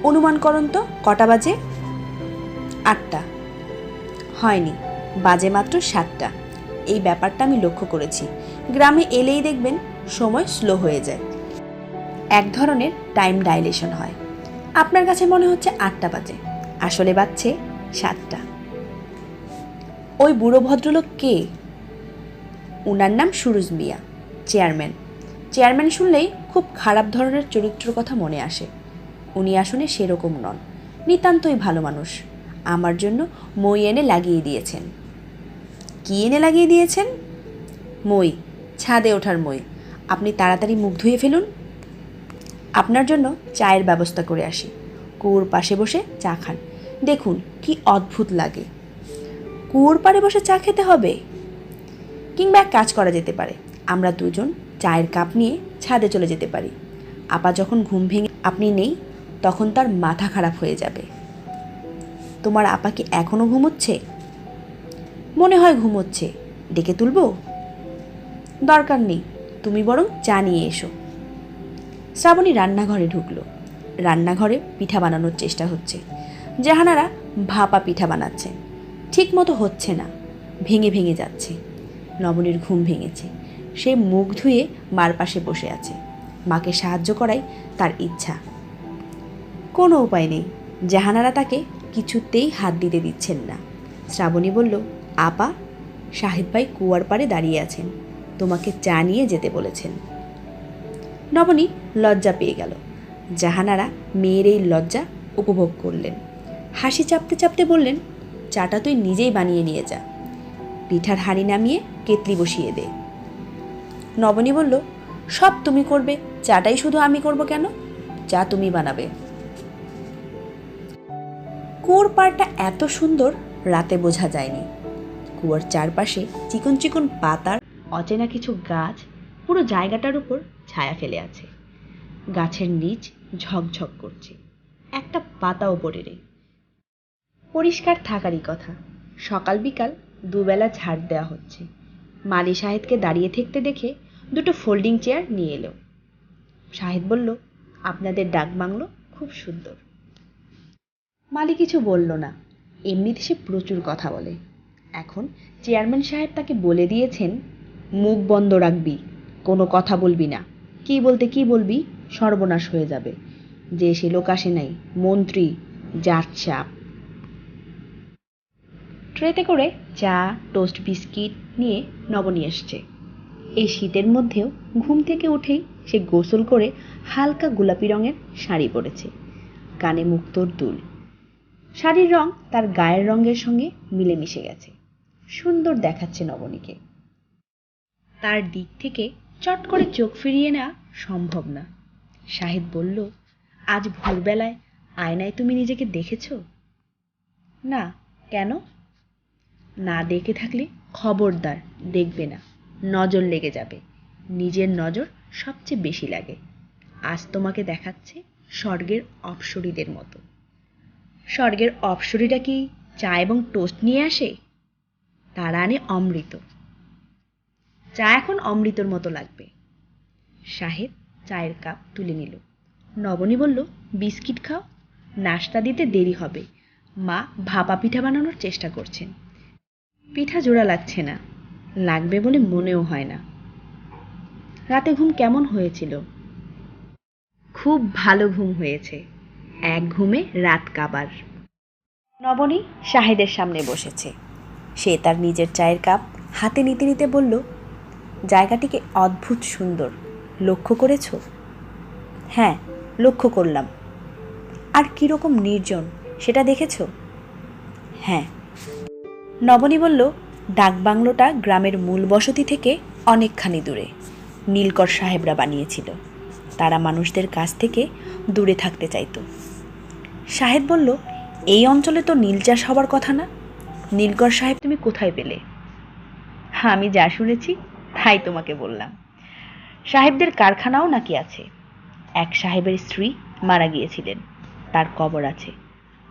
অনুমান করুন তো কটা বাজে? 8টা। হয়নি, বাজে মাত্র 7টা। এই ব্যাপারটা আমি লক্ষ্য করেছি। গ্রামে এলেই দেখবেন সময় স্লো হয়ে যায়, এক ধরনের টাইম ডাইলেশন হয়। আপনার কাছে মনে হচ্ছে 8টা বাজে, আসলে বাজছে 7টা। ওই বুড়ো ভদ্রলোক কে? উনার নাম সুরজ মিয়া, চেয়ারম্যান। চেয়ারম্যান শুনলেই খুব খারাপ ধরনের চরিত্রের কথা মনে আসে। উনি আসলে সেরকম নন, নিতান্তই ভালো মানুষ। আমার জন্য মই এনে লাগিয়ে দিয়েছেন। কি এনে লাগিয়ে দিয়েছেন? মই, ছাদে ওঠার মই। আপনি তাড়াতাড়ি মুখ ধুয়ে ফেলুন। আপনার জন্য চায়ের ব্যবস্থা করে আসি। কুয়োর পাশে বসে চা খান, দেখুন কি অদ্ভুত লাগে। কুয়োর পাড়ে বসে চা খেতে হবে? কিংবা এক কাজ করা যেতে পারে, আমরা দুজন চায়ের কাপ নিয়ে ছাদে চলে যেতে পারি। আপা যখন ঘুম ভেঙে আপনি নেই, তখন তার মাথা খারাপ হয়ে যাবে। তোমার আপা কি এখনো ঘুমোচ্ছে? মনে হয় ঘুমোচ্ছে। ডেকে তুলবো? দরকার নেই, তুমি বরং চা নিয়ে এসো। শ্রাবণী রান্নাঘরে ঢুকলো। রান্নাঘরে পিঠা বানানোর চেষ্টা হচ্ছে। জাহানারা ভাপা পিঠা বানাচ্ছে, ঠিক মতো হচ্ছে না, ভেঙে ভেঙে যাচ্ছে। নবনীর ঘুম ভেঙেছে। সে মুখ ধুয়ে মার পাশে বসে আছে। মাকে সাহায্য করাই তার ইচ্ছা। কোনো উপায় নেই। জাহানারা তাকে কিছুতেই হাত দিতে দিচ্ছেন না। শ্রাবণী বলল, আপা, শাহিদ ভাই কুয়ার পাড়ে দাঁড়িয়ে আছেন, তোমাকে চা নিয়ে যেতে বলেছেন। নবনী লজ্জা পেয়ে গেল। জাহানারা মেয়ের এই লজ্জা উপভোগ করলেন। হাসি চাপতে চাপতে বললেন, চাটা তুই নিজেই বানিয়ে নিয়ে যা। পিঠার হাঁড়ি নামিয়ে কেতলি বসিয়ে দে। নবনী বলল, সব তুমি করবে, চাটাই শুধু আমি করব কেন? চা তুমি বানাবে। কুয়োর পাড়টা এত সুন্দর রাতে বোঝা যায়নি। কুয়োর চারপাশে চিকন চিকন পাতার অচেনা কিছু গাছ পুরো জায়গাটার উপর ছায়া ফেলে আছে। গাছের নিচ ঝকঝক করছে, একটা পাতাও পড়ে নেই। পরিষ্কার থাকারই কথা। সকাল বিকাল দুবেলা ঝাড় দেওয়া হচ্ছে। মালি সাহেদকে দাঁড়িয়ে থাকতে দেখে দুটো ফোল্ডিং চেয়ার নিয়ে এলো। সাহেদ বলল, আপনাদের ডাক বাংলো খুব সুন্দর। মালি কিছু বলল না। এমনিতে সে প্রচুর কথা বলে। এখন চেয়ারম্যান সাহেব তাকে বলে দিয়েছেন, মুখ বন্ধ রাখবি, কোনো কথা বলবি না। কি বলতে কি বলবি, সর্বনাশ হয়ে যাবে। যে সে লোক আসে নাই, মন্ত্রী, যার চাপ। ট্রেতে করে চা, টোস্ট, বিস্কিট নিয়ে নবনী এসছে। এই শীতের মধ্যেও ঘুম থেকে উঠেই সে গোসল করে হালকা গোলাপি রঙের শাড়ি পরেছে, কানে মুক্তোর দুল। শাড়ির রং তার গায়ের রঙের সঙ্গে মিলেমিশে গেছে, সুন্দর দেখাচ্ছে নবনীকে। তার দিক থেকে চট করে চোখ ফিরিয়ে নেওয়া সম্ভব না। শাহিদ বলল, আজ ভোরবেলায় আয়নায় তুমি নিজেকে দেখেছ? না, কেন? না দেখে থাকলে খবরদার দেখবে না, নজর লেগে যাবে। নিজের নজর সবচেয়ে বেশি লাগে। আজ তোমাকে দেখাচ্ছে স্বর্গের অপ্সরীদের মতো। স্বর্গের অপ্সরীরা কি চা এবং টোস্ট নিয়ে আসে? তারা আনে অমৃত। চা এখন অমৃতর মতো লাগবে। শাহেদ চায়ের কাপ তুলে নিল। নবনী বলল, বিস্কিট খাও, নাস্তা দিতে দেরি হবে। মা ভাপা পিঠা বানানোর চেষ্টা করছেন। পিঠা জোড়া লাগছে না, লাগবে বলে মনেও হয় না। রাতে ঘুম কেমন হয়েছিল? খুব ভালো ঘুম হয়েছে, এক ঘুমে রাত কাবার। নবনী শাহেদের সামনে বসেছে। সে তার নিজের চায়ের কাপ হাতে নিতে নিতে বলল, জায়গাটিকে অদ্ভুত সুন্দর, লক্ষ্য করেছ? হ্যাঁ, লক্ষ্য করলাম। আর কীরকম নির্জন সেটা দেখেছ? হ্যাঁ। নবনী বলল, ডাকবাংলোটা গ্রামের মূল বসতি থেকে অনেকখানি দূরে। নীলকর সাহেবরা বানিয়েছিল। তারা মানুষদের কাছ থেকে দূরে থাকতে চাইত। সাহেব বলল, এই অঞ্চলে তো নীল চাষ হবার কথা না। নীলকর সাহেব তুমি কোথায় পেলে? আমি যা শুনেছি তাই তোমাকে বললাম। সাহেবদের কারখানাও নাকি আছে। এক সাহেবের স্ত্রী মারা গিয়েছিলেন, তার কবর আছে।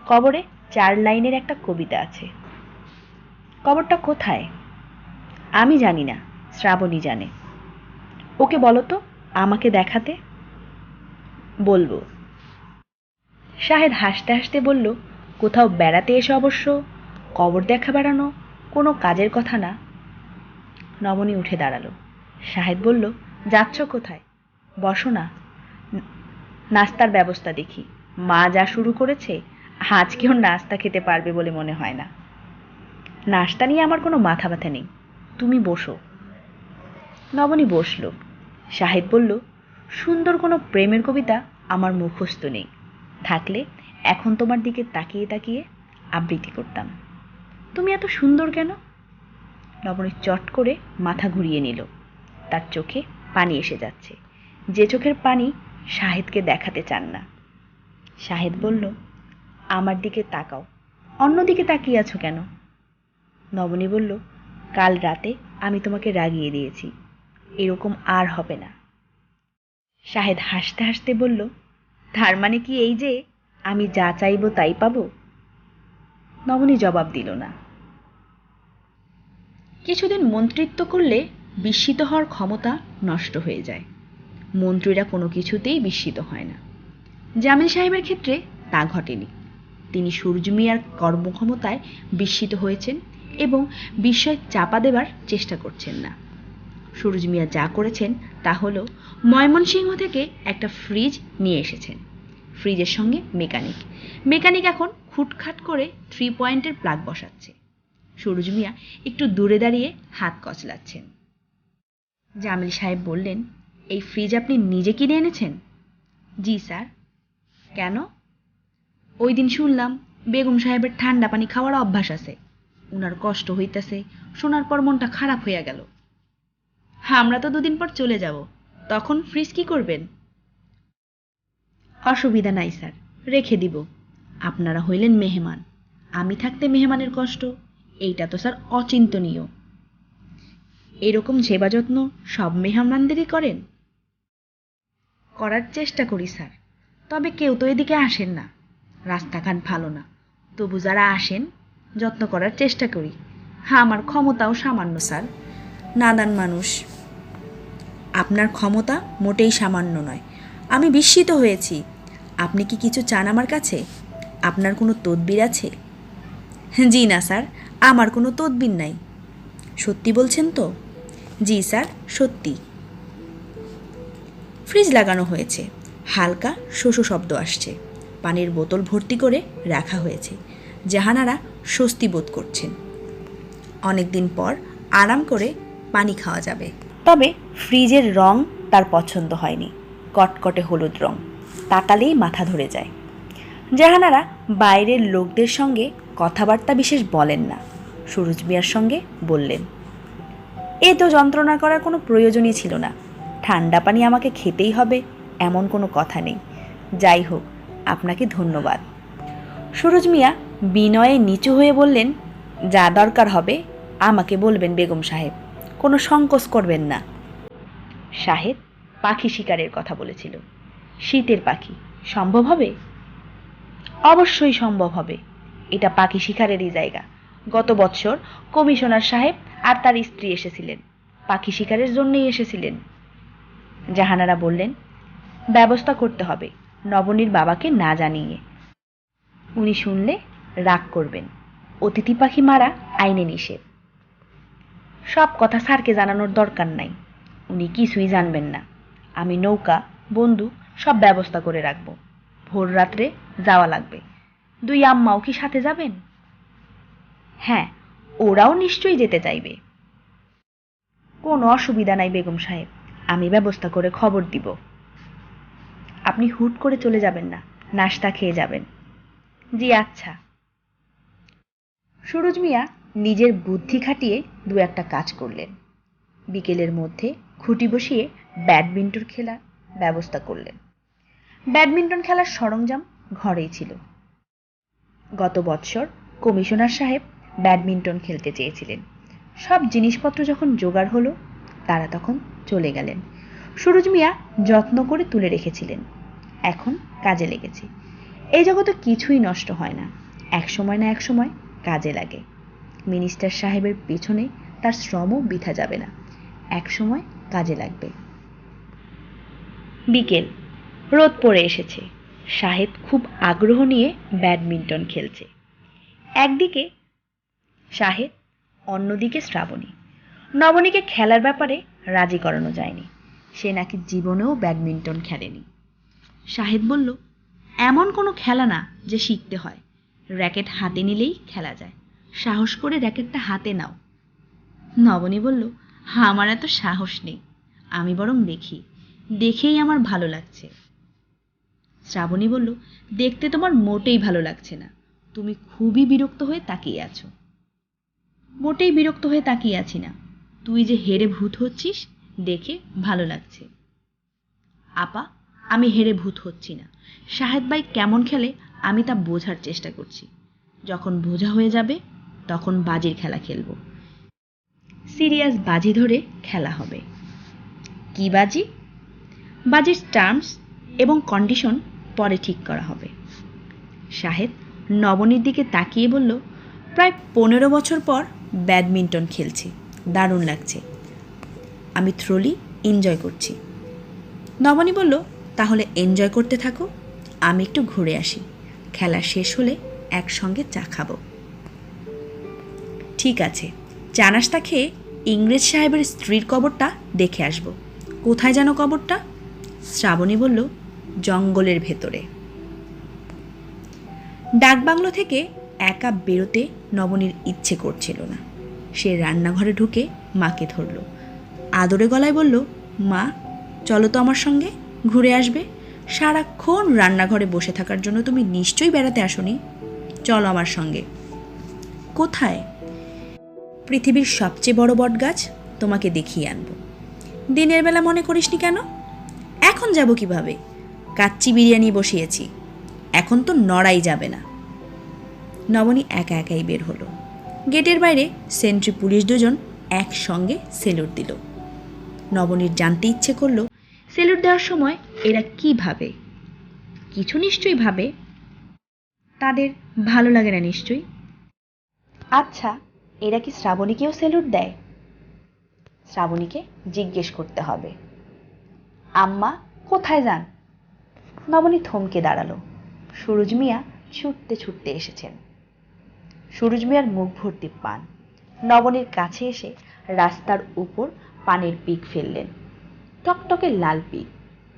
কবরে 4 লাইনের একটা কবিতা আছে। কবরটা কোথায়? আমি জানি না, শ্রাবণী জানে। ওকে বলো তো আমাকে দেখাতে। বলবো। শাহেদ হাসতে হাসতে বলল, কোথাও বেড়াতে এসে অবশ্য কবর দেখা বেড়ানো কোনো কাজের কথা না। নবনী উঠে দাঁড়ালো। শাহেদ বলল, যাচ্ছ কোথায়? বসো না, নাস্তার ব্যবস্থা দেখি। মা যা শুরু করেছে, আজকেও নাস্তা খেতে পারবে বলে মনে হয় না। নাস্তা নিয়ে আমার কোনো মাথা ব্যথা নেই, তুমি বসো। নবনী বসল। শাহেদ বলল, সুন্দর কোনো প্রেমের কবিতা আমার মুখস্থ নেই, থাকলে এখন তোমার দিকে তাকিয়ে তাকিয়ে আবৃত্তি করতাম। তুমি এত সুন্দর কেন? নবনী চট করে মাথা ঘুরিয়ে নিল। তার চোখে পানি এসে যাচ্ছে, যে চোখের পানি শাহেদকে দেখাতে চান না। শাহেদ বলল, আমার দিকে তাকাও, অন্যদিকে তাকিয়ে আছো কেন? নবনী বলল, কাল রাতে আমি তোমাকে রাগিয়ে দিয়েছি, এরকম আর হবে না। শাহেদ হাসতে হাসতে বলল, তার মানে কি এই যে আমি যা চাইব তাই পাবো? নবনী জবাব দিল না। কিছুদিন মন্ত্রিত্ব করলে বিস্মিত হওয়ার ক্ষমতা নষ্ট হয়ে যায়। মন্ত্রীরা কোনো কিছুতেই বিস্মিত হয় না। জামিল সাহেবের ক্ষেত্রে তা ঘটেনি। তিনি সূর্য মিয়ার কর্মক্ষমতায় বিস্মিত হয়েছেন এবং বিস্ময় চাপা দেবার চেষ্টা করছেন না। সূরজ মিয়া যা করেছেন তা হলো ময়মনসিংহ থেকে একটা ফ্রিজ নিয়ে এসেছেন। ফ্রিজের সঙ্গে মেকানিক এখন খুটখাট করে 3 পয়েন্টের প্লাগ বসাচ্ছে। সূরজ মিয়া একটু দূরে দাঁড়িয়ে হাত কচলাচ্ছেন। জামিল সাহেব বললেন, এই ফ্রিজ আপনি নিজে কিনে এনেছেন? জি স্যার। কেন? ওই দিন শুনলাম বেগম সাহেবের ঠান্ডা পানি খাওয়ার অভ্যাস আছে, উনার কষ্ট হইতেছে, শোনার পর মনটা খারাপ হইয়া গেল। আমরা তো 2 দিন পর চলে যাব, তখন ফ্রিজ কি করবেন? অসুবিধা নাই স্যার, রেখে দিব। আপনারা হইলেন মেহমান, আমি থাকতে মেহমানের কষ্ট, এইটা তো স্যার অচিন্তনীয়। এরকম সেবা যত্ন সব মেহমানদেরই করেন? করার চেষ্টা করি স্যার, তবে কেউ তো এদিকে আসেন না, রাস্তাঘাট ভালো না, তবু যারা আসেন যত্ন করার চেষ্টা করি। আমার ক্ষমতাও সামান্য স্যার, নাদান মানুষ। আপনার ক্ষমতা মোটেই সামান্য নয়, আমি বিস্মিত হয়েছি। আপনি কি কিছু চান আমার কাছে? আপনার কোনো তদবির আছে? জি না স্যার, আমার কোনো তদবির নাই। সত্যি বলছেন তো? জি স্যার, সত্যি। ফ্রিজ লাগানো হয়েছে, হালকা শোষো শব্দ আসছে। পানির বোতল ভর্তি করে রাখা হয়েছে। জাহানারা স্বস্তি বোধ করছেন। অনেক দিন পর আরাম করে পানি খাওয়া যাবে। তবে ফ্রিজের রং তার পছন্দ হয়নি, কটকটে হলুদ রং, তাকালেই মাথা ধরে যায়। জাহানারা বাইরের লোকদের সঙ্গে কথাবার্তা বিশেষ বলেন না। সুরুজ মিয়ার সঙ্গে বললেন, এ তো যন্ত্রণা করার কোনো প্রয়োজনই ছিল না। ঠান্ডা পানি আমাকে খেতেই হবে এমন কোনো কথা নেই। যাই হোক, আপনাকে ধন্যবাদ। সুরুজ মিয়া বিনয়ে নিচু হয়ে বললেন, যা দরকার হবে আমাকে বলবেন বেগম সাহেব, কোনো সংকোচ করবেন না। সাহেব পাখি শিকারের কথা বলেছিল। শীতের পাখি সম্ভব হবে? অবশ্যই সম্ভব হবে। এটা পাখি শিকারেরই জায়গা। গত বছর কমিশনার সাহেব আর তার স্ত্রী এসেছিলেন, পাখি শিকারের জন্যই এসেছিলেন। জাহানারা বললেন, ব্যবস্থা করতে হবে নবনীর বাবাকে না জানিয়ে। উনি শুনলে রাগ করবেন। অতিথি পাখি মারা আইনে নিষেধ। সব কথা স্যারকে জানানোর দরকার নাই, উনি কিছুই জানবেন না। আমি নৌকা, বন্দুক সব ব্যবস্থা করে রাখব। ভোর রাত্রে যাওয়া লাগবে। দুই আম্মাও কি সাথে যাবেন? হ্যাঁ, ওরাও নিশ্চয়ই যেতে চাইবে। কোনো অসুবিধা নাই বেগম সাহেব, আমি ব্যবস্থা করে খবর দিব। আপনি হুট করে চলে যাবেন না, নাস্তা খেয়ে যাবেন। জি আচ্ছা। সুরুজ মিয়া নিজের বুদ্ধি খাটিয়ে দু একটা কাজ করলেন। বিকেলের মধ্যে খুঁটি বসিয়ে ব্যাডমিন্টন খেলার ব্যবস্থা করলেন। ব্যাডমিন্টন খেলার সরঞ্জাম ঘরেই ছিল। গত বৎসর কমিশনার সাহেব ব্যাডমিন্টন খেলতে চেয়েছিলেন। সব জিনিসপত্র যখন জোগাড় হলো, তারা তখন চলে গেলেন। সুরুজ মিয়া যত্ন করে তুলে রেখেছিলেন, এখন কাজে লেগেছে। এই জগতে কিছুই নষ্ট হয় না, এক সময় না এক সময় কাজে লাগে। মিনিস্টার সাহেবের পেছনে তার শ্রমও বৃথা যাবে না, এক সময় কাজে লাগবে। বিকেল, রোদ পড়ে এসেছে। শাহেদ খুব আগ্রহ নিয়ে ব্যাডমিন্টন খেলছে। একদিকে শাহেদ, অন্যদিকে শ্রাবণী। নবনীকে খেলার ব্যাপারে রাজি করানো যায়নি, সে নাকি জীবনেও ব্যাডমিন্টন খেলেনি। শাহেদ বলল, এমন কোনো খেলা না যে শিখতে হয়, র্যাকেট হাতে নিলেই খেলা যায়, সাহস করে র্যাকেটটা হাতে নাও। নবনী বলল, আমার এত সাহস নেই, আমি বরং দেখি, দেখেই আমার ভালো লাগছে। শ্রাবণী বলল, দেখতে তোমার মোটেই ভালো লাগছে না, তুমি খুবই বিরক্ত হয়ে তাকিয়ে আছো। মোটেই বিরক্ত হয়ে তাকিয়ে আছি না, তুই যে হেরে ভূত হচ্ছিস দেখে ভালো লাগছে। আপা, আমি হেরে ভূত হচ্ছি না, শাহেদ ভাই কেমন খেলে আমি তা বোঝার চেষ্টা করছি। যখন বোঝা হয়ে যাবে তখন বাজির খেলা খেলবো। সিরিয়াস বাজি ধরে খেলা হবে। কি বাজি? বাজির টার্মস এবং কন্ডিশন পরে ঠিক করা হবে। শাহেদ নবনীর দিকে তাকিয়ে বলল, প্রায় 15 বছর পর ব্যাডমিন্টন খেলছি, দারুণ লাগছে, আমি থ্রোলি এনজয় করছি। নবনী বলল, তাহলে এনজয় করতে থাকো, আমি একটু ঘুরে আসি, খেলা শেষ হলে একসঙ্গে চা খাবো। ঠিক আছে, চা নাস্তা খেয়ে ইংরেজ সাহেবের স্ত্রীর কবরটা দেখে আসব। কোথায় যেন কবরটা? শ্রাবণী বলল, জঙ্গলের ভেতরে। ডাকবাংলো থেকে একা বেরোতে নবনীর ইচ্ছে করছিল না। সে রান্নাঘরে ঢুকে মাকে ধরল, আদরে গলায় বলল, মা চলো তো আমার সঙ্গে, ঘুরে আসবে। সারাক্ষণ রান্নাঘরে বসে থাকার জন্য তুমি নিশ্চয়ই বেড়াতে আসোনি, চলো আমার সঙ্গে। কোথায়? পৃথিবীর সবচেয়ে বড় বটগাছ, তোমাকে দেখিয়ে আনবো। দিনের বেলা মনে করিসনি কেন? এখন যাব কিভাবে? কাচ্চি বিরিয়ানি বসিয়েছি, এখন তো নড়াই যাবে না। নবনী একা একাই বের হলো। গেটের বাইরে সেন্ট্রি পুলিশ দুজন একসঙ্গে সেলুট দিল। নবনীর জানতে ইচ্ছে করলো, সেলুট দেওয়ার সময় এরা কি ভাবে? কিছু নিশ্চয়ই ভাবে, তাদের ভালো লাগে না নিশ্চয়ই। আচ্ছা, এরা কি শ্রাবণীকেও সেলুট দেয়? শ্রাবণীকে জিজ্ঞেস করতে হবে। আম্মা কোথায় যান? নবনী থমকে দাঁড়ালো। সুরুজ মিয়া ছুটতে ছুটতে এসেছেন। সুরুজ মিয়ার মুখ ভর্তি পান। নবনীর কাছে এসে রাস্তার উপর পানের পিক ফেললেন, টকটকে লাল পিক।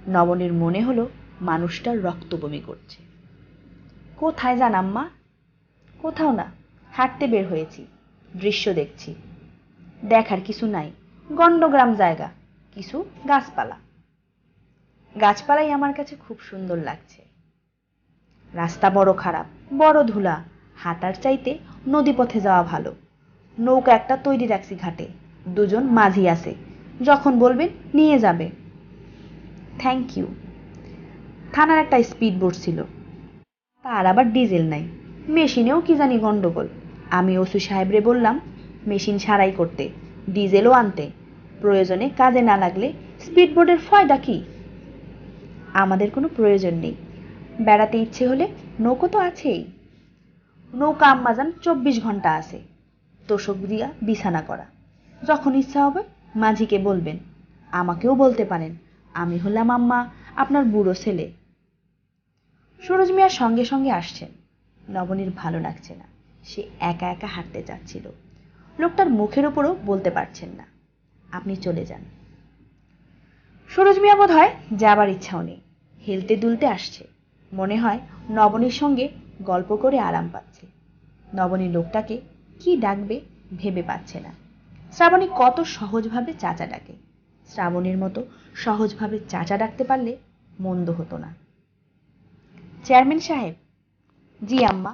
নবনীর মনে হলো মানুষটার রক্ত বমি করছে। কোথায় যান আম্মা? কোথাও না, হাঁটতে বের হয়েছি, দৃশ্য দেখছি। দেখার কিছু নাই, গণ্ডগ্রাম জায়গা, কিছু গাছপালা। গাছপালাই আমার কাছে খুব সুন্দর লাগছে। রাস্তা বড় খারাপ, বড় ধুলা, হাঁটার চাইতে নদীপথে যাওয়া ভালো। নৌকা একটা তৈরি রাখছি ঘাটে, দুজন মাঝি আছে, যখন বলবেন নিয়ে যাবে। Thank you. থানার একটা স্পিড বোট ছিল, তার আবার ডিজেল নাই, মেশিনেও কি জানি গন্ডগোল। আমি ওসি সাহেবরে বললাম মেশিন সারাই করতে, ডিজেলও আনতে, প্রয়োজনে কাজে না লাগলে স্পিড বোটের ফায়দা কি? আমাদের কোনো প্রয়োজন নেই, বেড়াতে ইচ্ছে হলে নৌকো তো আছেই। নৌকা আম্মাজান 24 ঘন্টা আছে, তোষক দিয়া বিছানা করা। যখন ইচ্ছা হবে মাঝিকে বলবেন, আমাকেও বলতে পারেন, আমি হলাম আম্মা আপনার বুড়ো ছেলে। সুরজ মিয়া সঙ্গে সঙ্গে আসছেন। নবনীর ভালো লাগছে না, সে একা একা হাঁটতে যাচ্ছিল। লোকটার মুখের উপরও বলতে পারছেন না, আপনি চলে যান। সুরজ মিয়া বোধ হয় যাবার ইচ্ছাও নেই, হেলতে দুলতে আসছে। মনে হয় নবনীর সঙ্গে গল্প করে আরাম পাচ্ছে। নবনী লোকটাকে কি ডাকবে ভেবে পাচ্ছে না। শ্রাবণী কত সহজভাবে চাচা ডাকে, শ্রাবণীর মতো সহজভাবে চাচা ডাকতে পারলে মন্দ হতো না। চেয়ারম্যান সাহেব। জি আম্মা।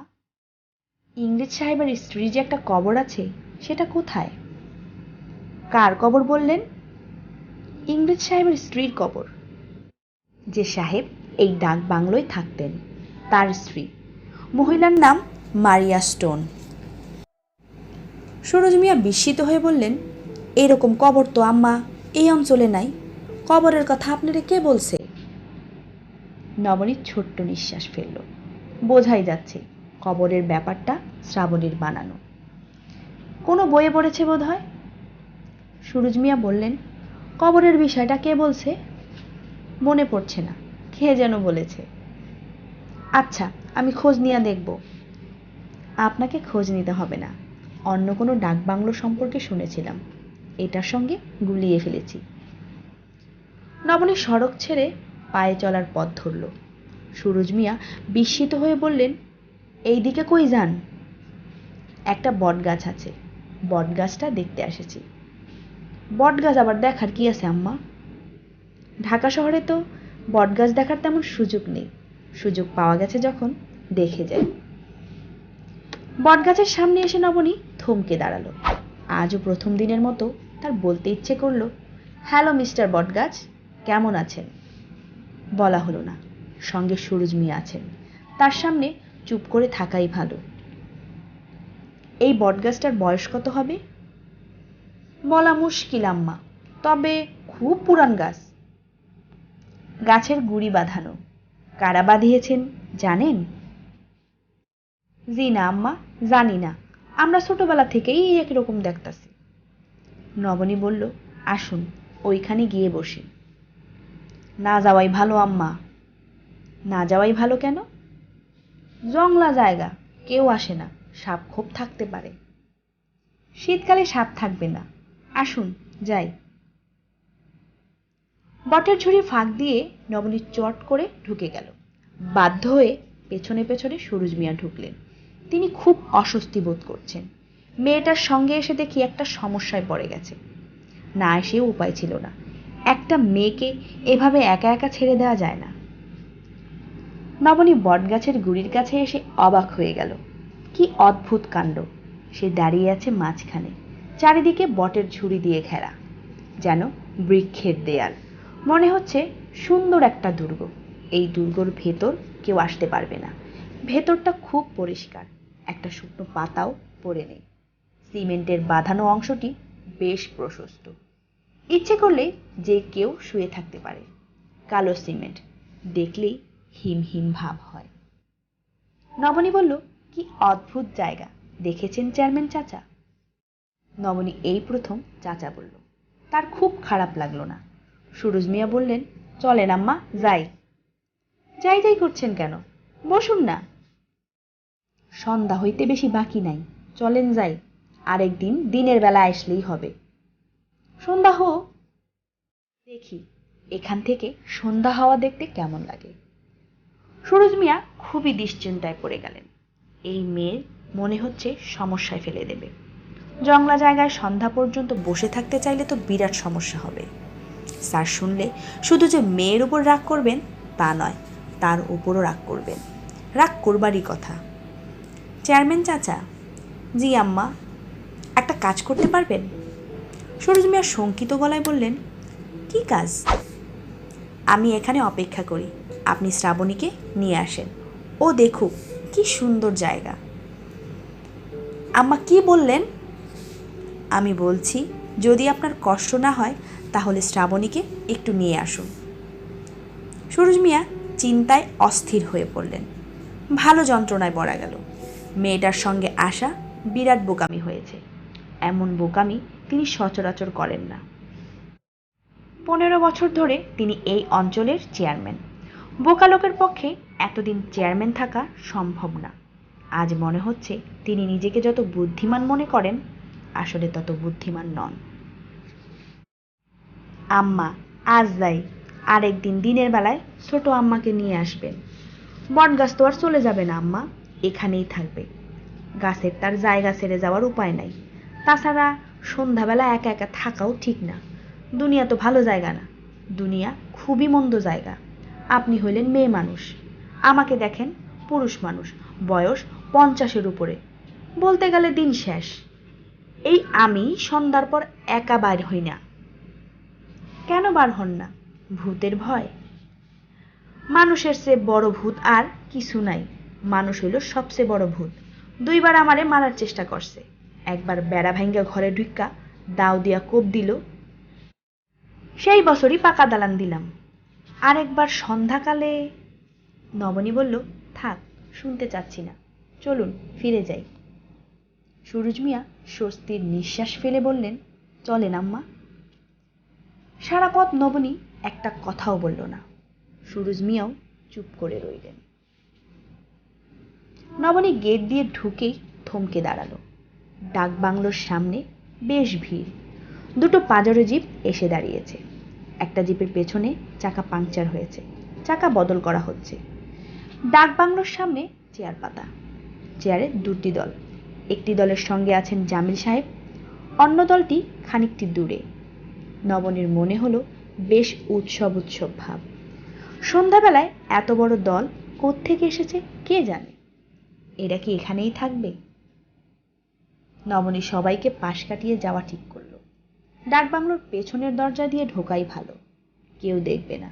ইংরেজ সাহেবের স্ত্রীর যে একটা কবর আছে, সেটা কোথায়? কার কবর বললেন? ইংরেজ সাহেবের স্ত্রীর কবর। যে সাহেব এই ডাক বাংলোয় থাকতেন, তার স্ত্রী। মহিলার নাম মারিয়া স্টোন। সুরজ মিয়া বিস্মিত হয়ে বললেন, এরকম কবর তো আম্মা এই অঞ্চলে নাই, কবরের কথা আপনারে কে বলছে? নবনী ছোট্ট নিঃশ্বাস ফেলল। বোঝাই যাচ্ছে কবরের ব্যাপারটা শ্রাবণীর বানানো, কোনো বইয়ে পড়েছে বোধ হয়। সুরজ মিয়া বললেন, কবরের বিষয়টা কে বলছে? মনে পড়ছে না, কে যেন বলেছে। আচ্ছা, আমি খোঁজ নিয়ে দেখব। আপনাকে খোঁজ নিতে হবে না, অন্য কোনো ডাক বাংলো সম্পর্কে শুনেছিলাম, এটার সঙ্গে গুলিয়ে ফেলেছি। নবনী সড়ক ছেড়ে পায়ে চলার পথ ধরল। সুরজ মিয়া বিস্মিত হয়ে বললেন, এই দিকে কই যান? একটা বটগাছ আছে, বটগাছটা দেখতে এসেছি। বটগাছ আবার দেখার কি আছে আম্মা? ঢাকা শহরে তো বটগাছ দেখার তেমন সুযোগ নেই, সুযোগ পাওয়া গেছে যখন দেখে যায়। বটগাছের সামনে এসে নবনী থমকে দাঁড়ালো। আজও প্রথম দিনের মতো তার বলতে ইচ্ছে করলো, হ্যালো মিস্টার বটগাছ, কেমন আছেন? বলা হলো না, সঙ্গে সুরজ মিয়া আছেন, তার সামনে চুপ করে থাকাই ভালো। এই বটগাছটার বয়স কত হবে? বলা মুশকিল আম্মা, তবে খুব পুরান গাছ। গাছের গুড়ি বাঁধানো, কারা বাঁধিয়েছেন জানেন? জি না আম্মা, জানি না, আমরা ছোটবেলা থেকেই একরকম দেখতাছি। নবনী বলল, আসুন ওইখানে গিয়ে বসি। না যাওয়াই ভালো আম্মা। না যাওয়াই ভালো কেন? জংলা জায়গা, কেউ আসে না, সাপ খোপ থাকতে পারে। শীতকালে সাপ থাকবে না, আসুন যাই। বটের ঝুড়ি ফাঁক দিয়ে নবনী চট করে ঢুকে গেল। বাধ্য হয়ে পেছনে পেছনে সুরজ মিয়া ঢুকলেন। তিনি খুব অস্বস্তি বোধ করছেন। মেয়েটার সঙ্গে এসে দেখি একটা সমস্যায় পড়ে গেছে। না এসেও উপায় ছিল না, একটা মেয়েকে এভাবে একা একা ছেড়ে দেওয়া যায় না। নবনী বটগাছের গুড়ির কাছে এসে অবাক হয়ে গেল। কি অদ্ভুত কাণ্ড! সে দাঁড়িয়ে আছে মাঝখানে, চারিদিকে বটের ঝুড়ি দিয়ে ঘেরা, যেন বৃক্ষের দেয়াল। মনে হচ্ছে সুন্দর একটা দুর্গ। এই দুর্গর ভেতর কেউ আসতে পারবে না। ভেতরটা খুব পরিষ্কার, একটা শুকনো পাতাও পড়ে নেই। সিমেন্টের বাঁধানো অংশটি বেশ প্রশস্ত, ইচ্ছে করলে যে কেউ শুয়ে থাকতে পারে। কালো সিমেন্ট, দেখলেই হিম হিম ভাব হয়। নবনী বলল, কি অদ্ভুত জায়গা, দেখেছেন চেয়ারম্যান চাচা? নবনী এই প্রথম চাচা বলল। তার খুব খারাপ লাগলো না। সুরজ মিয়া বললেন, চলেন আম্মা যাই। যাই যাই করছেন কেন, বসুন না। সন্ধ্যা হইতে বেশি বাকি নাই, চলেন যাই, আরেকদিন দিনের বেলা আসলেই হবে। সন্ধ্যা হোক, দেখি এখান থেকে সন্ধ্যা হাওয়া দেখতে কেমন লাগে। সুরজ মিয়া খুবই দুশ্চিন্তায় পড়ে গেলেন। এই মেয়ে মনে হচ্ছে সমস্যায় ফেলে দেবে। জংলা জায়গায় সন্ধ্যা পর্যন্ত বসে থাকতে চাইলে তো বিরাট সমস্যা হবে। স্যার শুনলে শুধু যে মেয়ের উপর রাগ করবেন তা নয়, তার উপরও রাগ করবেন। রাগ করবারই কথা। চেয়ারম্যান চাচা। জি আম্মা। একটা কাজ করতে পারবেন? সুরজ মিয়া শঙ্কিত গলায় বললেন, কি কাজ? আমি এখানে অপেক্ষা করি, আপনি শ্রাবণীকে নিয়ে আসেন। ও দেখুক কি সুন্দর জায়গা। আম্মা কি বললেন? আমি বলছি যদি আপনার কষ্ট না হয় তাহলে শ্রাবণীকে একটু নিয়ে আসুন। সুরজ মিয়া চিন্তায় অস্থির হয়ে পড়লেন। ভালো যন্ত্রণায় পড়া গেল। মেয়েটার সঙ্গে আসা বিরাট বোকামি হয়েছে। এমন বোকামি তিনি সচরাচর করেন না। 15 বছর ধরে তিনি এই অঞ্চলের চেয়ারম্যান। বোকা লোকের পক্ষে এতদিন চেয়ারম্যান থাকা সম্ভব না। আজ মনে হচ্ছে তিনি নিজেকে যত বুদ্ধিমান মনে করেন আসলে তত বুদ্ধিমান নন। আম্মা আজ যাই, আরেকদিন দিনের বেলায় ছোট আম্মাকে নিয়ে আসবেন। বটগাছ তো আর চলে যাবে না আম্মা, এখানেই থাকবে। গাছের তার জায়গা ছেড়ে যাওয়ার উপায় নাই। তাছাড়া সন্ধ্যাবেলা একা একা থাকাও ঠিক না। দুনিয়া তো ভালো জায়গা না, দুনিয়া খুবই মন্দ জায়গা। আপনি হইলেন মেয়ে মানুষ, আমাকে দেখেন পুরুষ মানুষ, বয়স 50-এর উপরে, বলতে গেলে দিন শেষ। এই আমি সন্ধ্যার পর একা বাইর হই না। কেন বার হন না? ভূতের ভয়? মানুষের চেয়ে বড় ভূত আর কিছু নাই। মানুষ হইল সবচেয়ে বড় ভূত। 2 বার আমারে মারার চেষ্টা করছে। একবার বেড়া ভাঙ্গা ঘরে ঢুক্কা দাও দিয়া কোপ দিল, সেই বছরই পাকা দালান দিলাম। আরেকবার সন্ধ্যাকালে। নবনী বলল, থাক, শুনতে চাচ্ছি না, চলুন ফিরে যাই। সুরজ মিয়া স্বস্তির নিঃশ্বাস ফেলে বললেন, চলেন আম্মা। সারা পথ নবনী একটা কথাও বলল না। সুরজ মিয়াও চুপ করে রইলেন। নবনী গেট দিয়ে ঢুকেই থমকে দাঁড়ালো। ডাক বাংলোর সামনে বেশ ভিড়। 2টো পাজরো জিপ এসে দাঁড়িয়েছে। একটা জিপের পেছনে চাকা পাংচার হয়েছে, চাকা বদল করা হচ্ছে। ডাক বাংলোর সামনে চেয়ার পাতা। চেয়ারে 2টি দল। একটি দলের সঙ্গে আছেন জামিল সাহেব, অন্য দলটি খানিকটি দূরে। নবনীর মনে হলো বেশ উৎসব উৎসব ভাব। সন্ধ্যাবেলায় এত বড় দল কোত্থেকে এসেছে কে জানে। এরা কি এখানেই থাকবে? নবনী সবাইকে পাশ কাটিয়ে যাওয়া ঠিক করল। ডাক বাংলোর পেছনের দরজা দিয়ে ঢোকাই ভালো, কেউ দেখবে না।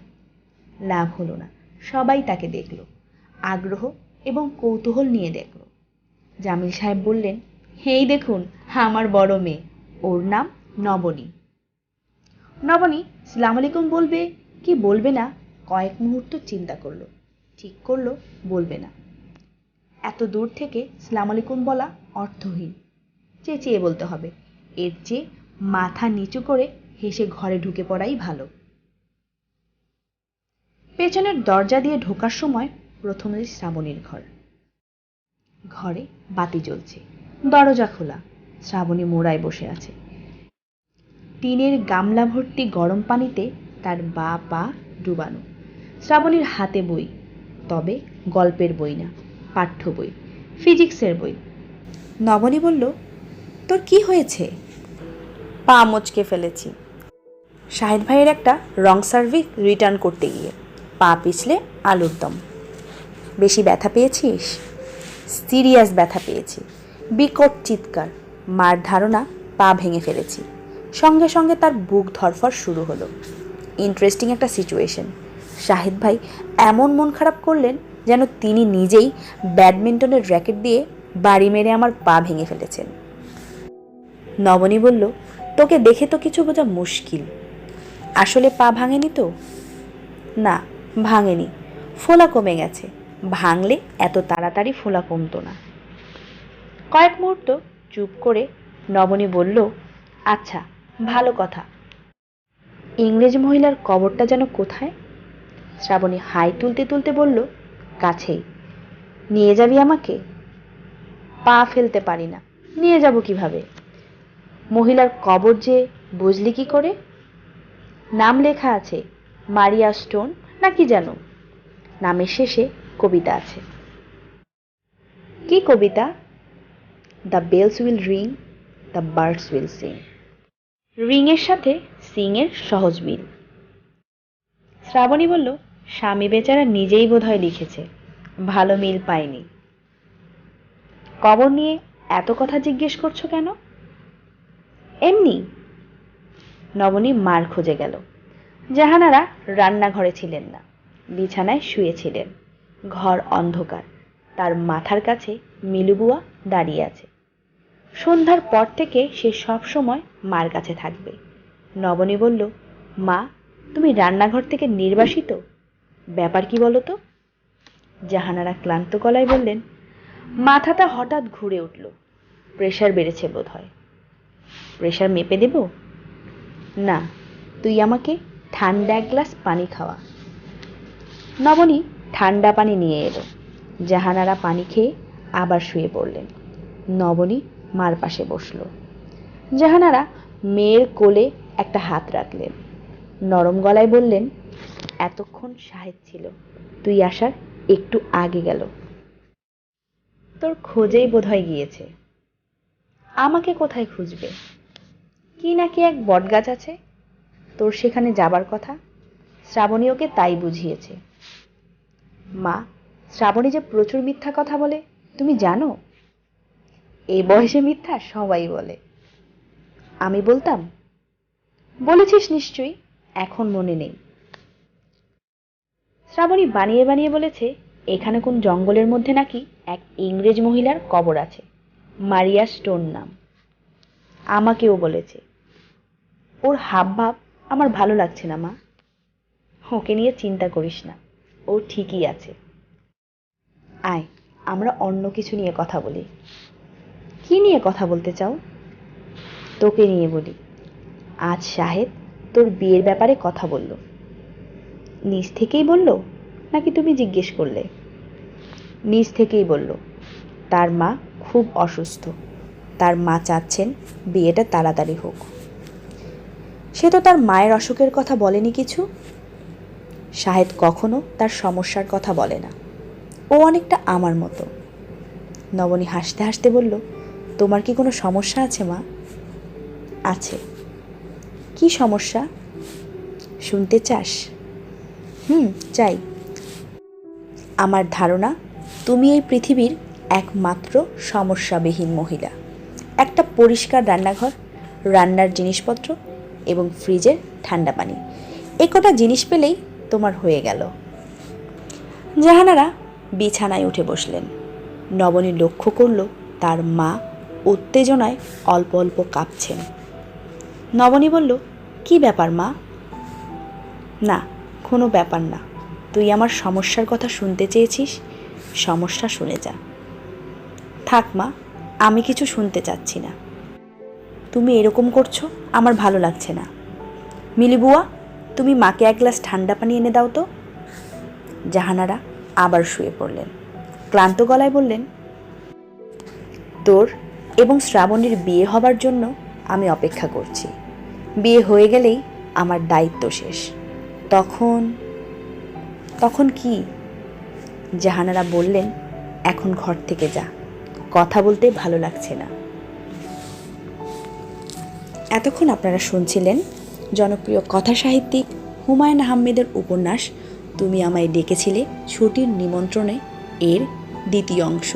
লাভ হলো না, সবাই তাকে দেখল, আগ্রহ এবং কৌতূহল নিয়ে দেখল। জামিল সাহেব বললেন, এই দেখুন আমার বড় মেয়ে, ওর নাম নবনী। নবনী সালাম আলাইকুম বলবে কি বলবে না কয়েক মুহূর্ত চিন্তা করলো, ঠিক করলো বলবে না। এত দূর থেকে সালাম আলাইকুম বলা অর্থহীন, চেঁচিয়ে বলতে হবে। এর চেয়ে মাথা নিচু করে হেসে ঘরে ঢুকে পড়াই ভালো। পেছনের দরজা দিয়ে ঢোকার সময় প্রথমে শ্রাবণীর ঘর। ঘরে বাতি জ্বলছে, দরজা খোলা। শ্রাবণী মোড়ায় বসে আছে। টিনের গামলা ভর্তি গরম পানিতে তার বা পা ডুবানো। শ্রাবণীর হাতে বই, তবে গল্পের বই না, পাঠ্য বই, ফিজিক্সের বই। নবনী বলল, তোর কি হয়েছে? পা মচকে ফেলেছি শাহেদ ভাইয়ের একটা রং সার্ভিস রিটার্ন করতে গিয়ে, পা পিছলে আলুর দম। বেশি ব্যথা পেয়েছিস? সিরিয়াস ব্যথা পেয়েছি, বিকট চিৎকার। মার ধারণা পা ভেঙে ফেলেছি। সঙ্গে সঙ্গে তার বুক ধরফর শুরু হলো। ইন্টারেস্টিং একটা সিচুয়েশন। শাহেদ ভাই এমন মন খারাপ করলেন যেন তিনি নিজেই ব্যাডমিন্টনের র্যাকেট দিয়ে বাড়ি মেরে আমার পা ভেঙে ফেলেছেন। নবনী বলল, তোকে দেখে তো কিছু বোঝা মুশকিল। আসলে পা ভাঙেনি তো? না, ভাঙেনি, ফোলা কমে গেছে। ভাঙলে এত তাড়াতাড়ি ফোলা কমতো না। কয়েক মুহূর্ত চুপ করে নবনী বলল, আচ্ছা ভালো কথা, ইংরেজ মহিলার কবরটা যেন কোথায়? শ্রাবণী হাই তুলতে তুলতে বলল, কাছেই। নিয়ে যাবি আমাকে? পা ফেলতে পারি না, নিয়ে যাব কিভাবে? মহিলার কবর যে বুঝলি কি করে? নাম লেখা আছে, মারিয়া স্টোন নাকি যেন। নামের শেষে কবিতা আছে। কি কবিতা? The bells will ring, the birds will sing. Ring এর সাথে সিং এর সহজ মিল। শ্রাবণী বলল, স্বামী বেচারা নিজেই বোধহয় লিখেছে, ভালো মিল পায়নি। কবর নিয়ে এত কথা জিজ্ঞেস করছো কেন? এমনি। নবনী মার খুঁজে গেল। জাহানারা রান্নাঘরে ছিলেন না, বিছানায় শুয়েছিলেন। ঘর অন্ধকার, তার মাথার কাছে মিলুবুয়া দাঁড়িয়ে আছে। সন্ধ্যার পর থেকে সে সব সময় মার কাছে থাকবে। নবনী বলল, মা, তুমি রান্নাঘর থেকে নির্বাসিত, ব্যাপার কি বলো তো? জাহানারা ক্লান্ত গলায় বললেন, মাথাটা হঠাৎ ঘুরে উঠল, প্রেশার বেড়েছে বোধ হয়। প্রেশার মেপে দেব? না, তুই আমাকে ঠান্ডা এক গ্লাস পানি খাওয়া। নবনী ঠান্ডা পানি নিয়ে এলো। জাহানারা পানি খেয়ে আবার শুয়ে পড়লেন। নবনী মার পাশে বসল। জাহানারা মেয়ের কোলে একটা হাত রাখলেন। নরম গলায় বললেন, এতক্ষণ শাহেদ ছিল, তুই আসার একটু আগে গেল। তোর খোঁজেই বোধহয় গিয়েছে। আমাকে কোথায় খুঁজবে? কি নাকি এক বটগাছ আছে, তোর সেখানে যাবার কথা। শ্রাবণী ওকে তাই বুঝিয়েছে। মা, শ্রাবণী যে প্রচুর মিথ্যা কথা বলে, তুমি জানো? এই বয়সে মিথ্যা সবাই বলে। আমি বলতাম? বলেছিস নিশ্চয়ই, এখন মনে নেই। শ্রাবণী বানিয়ে বানিয়ে বলেছে এখানে কোন জঙ্গলের মধ্যে নাকি এক ইংরেজ মহিলার কবর আছে, মারিয়া স্টোন নাম। আমাকেও বলেছে। ওর হাবভাব আমার ভালো লাগছে না মা। ওকে নিয়ে চিন্তা করিস না, ও ঠিকই আছে। আয়, আমরা অন্য কিছু নিয়ে কথা বলি। কি নিয়ে কথা বলতে চাও? তোকে নিয়ে বলি। আজ শাহেদ তোর বিয়ের ব্যাপারে কথা বলল। নিজ থেকেই বলল নাকি তুমি জিজ্ঞেস করলে? নিজ থেকেই বলল। তার মা খুব অসুস্থ, তার মা চাচ্ছেন বিয়েটা তাড়াতাড়ি হোক। সে তো তার মায়ের অসুখের কথা বলেনি কিছু। শাহেদ কখনো তার সমস্যার কথা বলে না, ও অনেকটা আমার মতো। নবনী হাসতে হাসতে বলল, তোমার কি কোনো সমস্যা আছে মা? আছে। কি সমস্যা? শুনতে চাস? চাই। আমার ধারণা তুমি এই পৃথিবীর একমাত্র সমস্যাবিহীন মহিলা। একটা পরিষ্কার রান্নাঘর, রান্নার জিনিসপত্র এবং ফ্রিজের ঠান্ডা পানি, এ কটা জিনিস পেলেই তোমার হয়ে গেল। জাহানারা বিছানায় উঠে বসলেন। নবনী লক্ষ্য করল তার মা উত্তেজনায় অল্প অল্প কাঁপছেন। নবনী বলল, কি ব্যাপার মা? না, কোনো ব্যাপার না। তুই আমার সমস্যার কথা শুনতে চেয়েছিস, সমস্যা শুনে যা। থাক মা, আমি কিছু শুনতে চাচ্ছি না। তুমি এরকম করছো, আমার ভালো লাগছে না। মিলিবুয়া, তুমি মাকে এক গ্লাস ঠান্ডা পানি এনে দাও তো। জাহানারা আবার শুয়ে পড়লেন। ক্লান্ত গলায় বললেন, তোর এবং শ্রাবণীর বিয়ে হবার জন্য আমি অপেক্ষা করছি। বিয়ে হয়ে গেলেই আমার দায়িত্ব শেষ। তখন কি? জাহানারা বললেন, এখন ঘর থেকে যা, কথা বলতে ভালো লাগছে না। এতক্ষণ আপনারা শুনছিলেন জনপ্রিয় কথা সাহিত্যিক হুমায়ুন আহমেদের উপন্যাস তুমি আমায় ডেকেছিলে ছুটির নিমন্ত্রণে এর দ্বিতীয় অংশ।